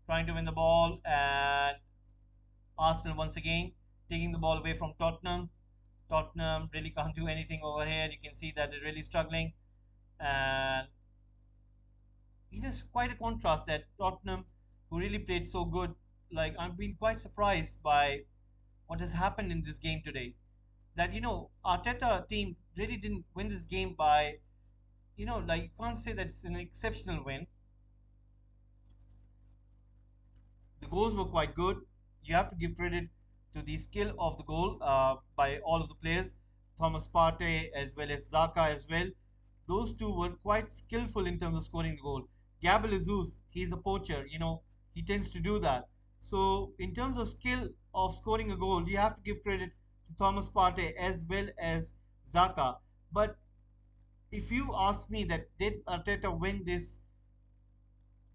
trying to win the ball, and Arsenal once again taking the ball away from Tottenham. Tottenham really can't do anything over here. You can see that they're really struggling, and it is quite a contrast that Tottenham, who really played so good, like I've been quite surprised by what has happened in this game today. that Arteta team really didn't win this game by, like, you can't say that it's an exceptional win. The goals were quite good. You have to give credit to the skill of the goal by all of the players, Thomas Partey as well as Zaka as well. Those two were quite skillful in terms of scoring the goal. Gabriel Jesus, he's a poacher, he tends to do that. So in terms of skill of scoring a goal, you have to give credit to Thomas Partey as well as Zaka. But if you ask me that did Arteta win this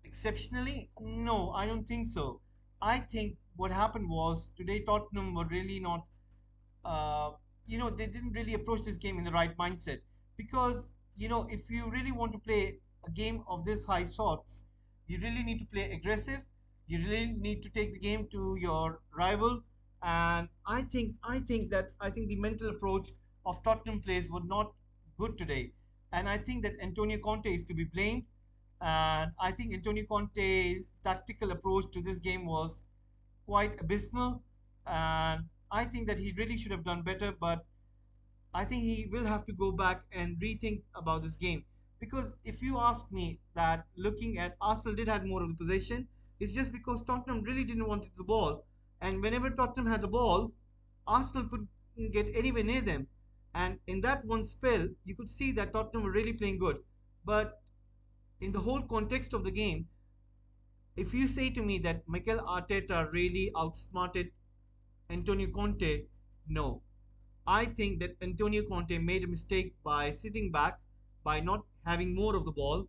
exceptionally? No, I don't think so. I think what happened was today Tottenham were really not, uh, they didn't really approach this game in the right mindset. Because, if you really want to play a game of this high sorts, you really need to play aggressive. You really need to take the game to your rival. And I think the mental approach of Tottenham players were not good today. And I think that Antonio Conte is to be blamed. And I think Antonio Conte's tactical approach to this game was quite abysmal. And I think that he really should have done better, but I think he will have to go back and rethink about this game. Because if you ask me that looking at Arsenal did have more of the possession, it's just because Tottenham really didn't want the ball. And whenever Tottenham had the ball, Arsenal couldn't get anywhere near them. And in that one spell, you could see that Tottenham were really playing good. But in the whole context of the game, if you say to me that Mikel Arteta really outsmarted Antonio Conte, no. I think that Antonio Conte made a mistake by sitting back, by not having more of the ball,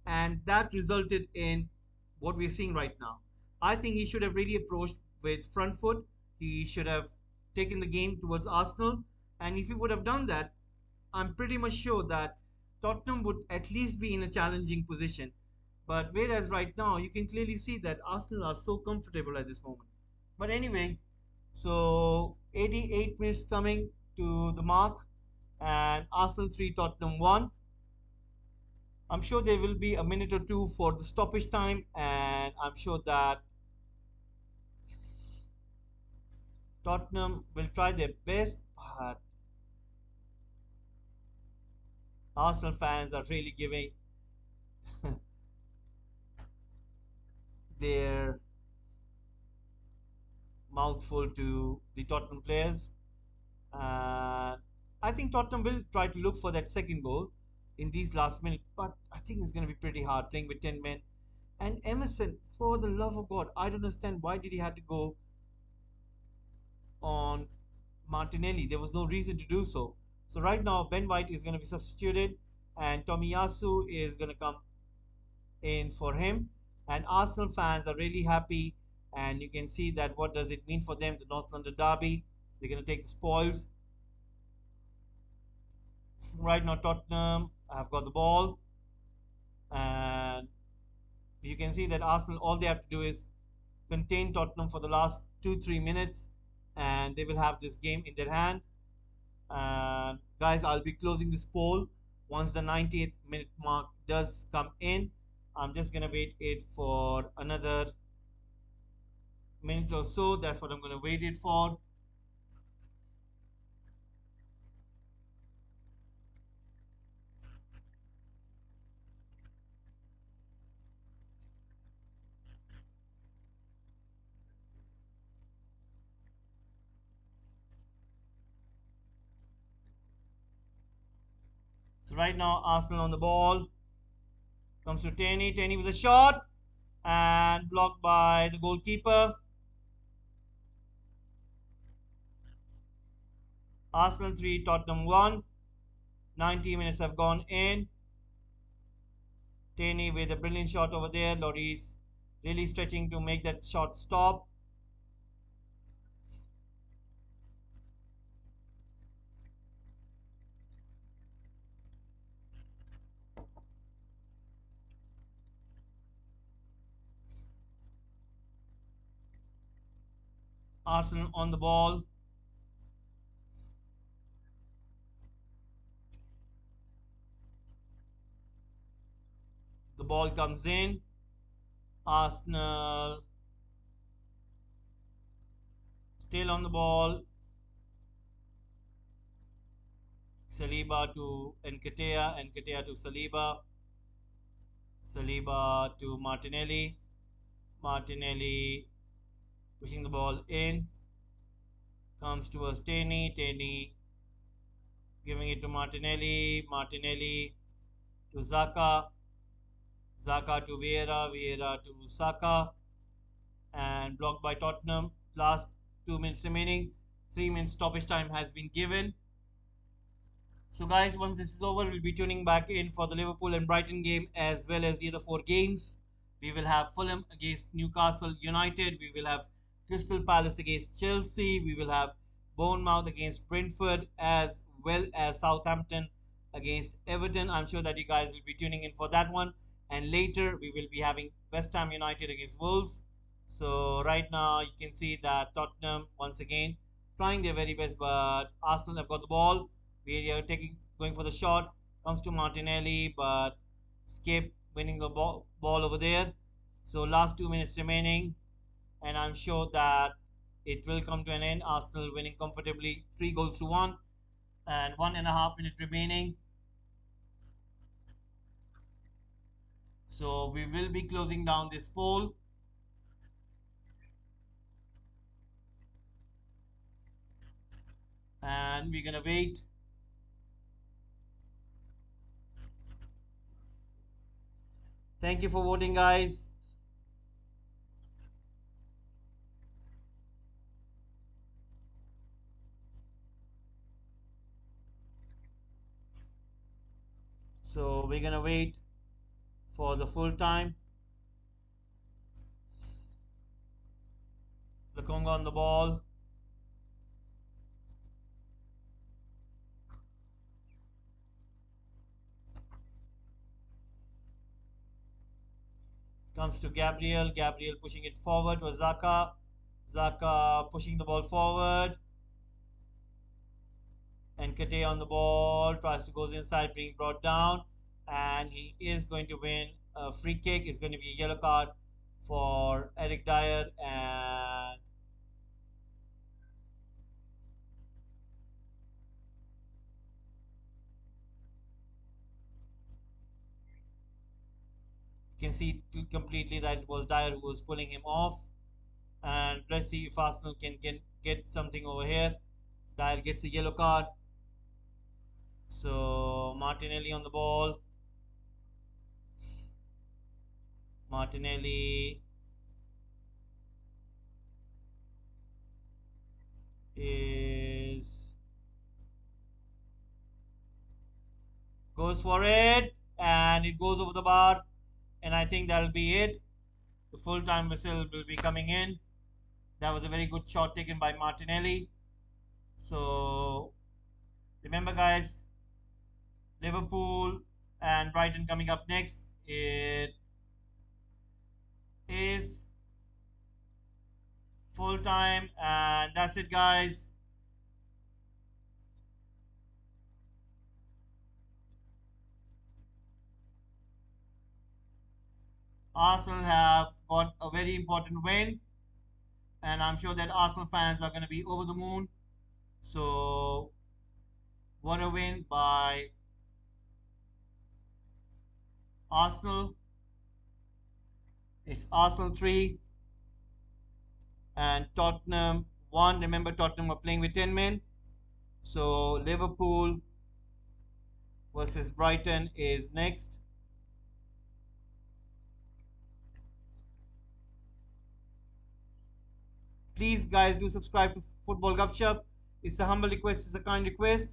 and that resulted in what we're seeing right now. I think he should have really approached with front foot. He should have taken the game towards Arsenal, and if he would have done that, I'm pretty much sure that Tottenham would at least be in a challenging position. But whereas right now, you can clearly see that Arsenal are so comfortable at this moment. But anyway, so 88 minutes coming to the mark, and Arsenal 3, Tottenham 1. I'm sure there will be a minute or two for the stoppage time, and I'm sure that Tottenham will try their best, but Arsenal fans are really giving their mouthful to the Tottenham players. I think Tottenham will try to look for that second goal in these last minutes, but I think it's going to be pretty hard playing with 10 men. And Emerson, for the love of God, I don't understand why did he have to go on Martinelli. There was no reason to do so. So right now, Ben White is going to be substituted, and Tomiyasu is going to come in for him. And Arsenal fans are really happy, and you can see that what does it mean for them, the North London derby. They're going to take the spoils. Right now, Tottenham have got the ball, and you can see that Arsenal, all they have to do is contain Tottenham for the last 2-3 minutes, and they will have this game in their hand. And guys, I'll be closing this poll once the 90th minute mark does come in. I'm just gonna wait it for another minute or so. That's what I'm gonna wait it for. So right now, Arsenal on the ball. Comes to Taney. Taney with a shot and blocked by the goalkeeper. Arsenal 3, Tottenham 1. 90 minutes have gone in. Taney with a brilliant shot over there. Lloris really stretching to make that shot stop. Arsenal on the ball. The ball comes in. Arsenal still on the ball. Saliba to Nketiah, Nketiah to Saliba, Saliba to Martinelli, Martinelli pushing the ball in, comes towards Taney, Taney giving it to Martinelli, Martinelli to Zaka, Zaka to Vieira, Vieira to Saka, and blocked by Tottenham. Last 2 minutes remaining. 3 minutes stoppage time has been given. So, guys, once this is over, we'll be tuning back in for the Liverpool and Brighton game as well as the other four games. We will have Fulham against Newcastle United. We will have Crystal Palace against Chelsea. We will have Bournemouth against Brentford as well as Southampton against Everton. I'm sure that you guys will be tuning in for that one. And later, we will be having West Ham United against Wolves. So, right now, you can see that Tottenham, once again, trying their very best, but Arsenal have got the ball. We are going for the shot. Comes to Martinelli, but escape winning the ball over there. So last 2 minutes remaining, and I'm sure that it will come to an end. Arsenal winning comfortably, 3 goals to 1, and 1.5 minute remaining. So we will be closing down this poll. And we're gonna wait. Thank you for voting, guys. So we're gonna wait for the full time. Lokonga on the ball. Comes to Gabriel. Gabriel pushing it forward to Zaka. Zaka pushing the ball forward. And Kate on the ball. Tries to goes inside, being brought down. And he is going to win a free kick. It's going to be a yellow card for Eric Dyer. And you can see completely that it was Dyer who was pulling him off. And let's see if Arsenal can get something over here. Dyer gets a yellow card. So Martinelli on the ball. Martinelli is goes for it, and it goes over the bar, and I think that'll be it. The full time whistle will be coming in. That was a very good shot taken by Martinelli. So remember, guys, Liverpool and Brighton coming up next. It is full time, and that's it, guys. Arsenal have got a very important win, and I'm sure that Arsenal fans are going to be over the moon. So, what a win by Arsenal. It's Arsenal 3 and Tottenham 1. Remember, Tottenham were playing with 10 men. So, Liverpool versus Brighton is next. Please, guys, do subscribe to Football Gupshup. It's a humble request, it's a kind request,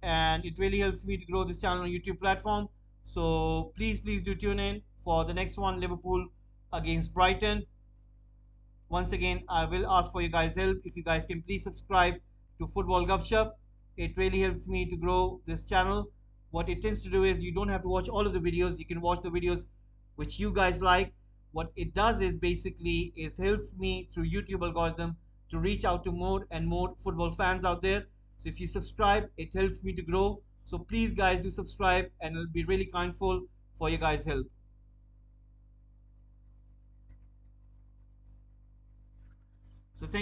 and it really helps me to grow this channel on YouTube platform. So please do tune in for the next one, Liverpool against Brighton. Once again, I will ask for you guys' help. If you guys can please subscribe to Football Gupshup, it really helps me to grow this channel. What it tends to do is you don't have to watch all of the videos. You can watch the videos which you guys like. What it does is basically is helps me through YouTube algorithm to reach out to more and more football fans out there. So if you subscribe, it helps me to grow. So please, guys, do subscribe, and it'll be really kindful for you guys' help. So thank you.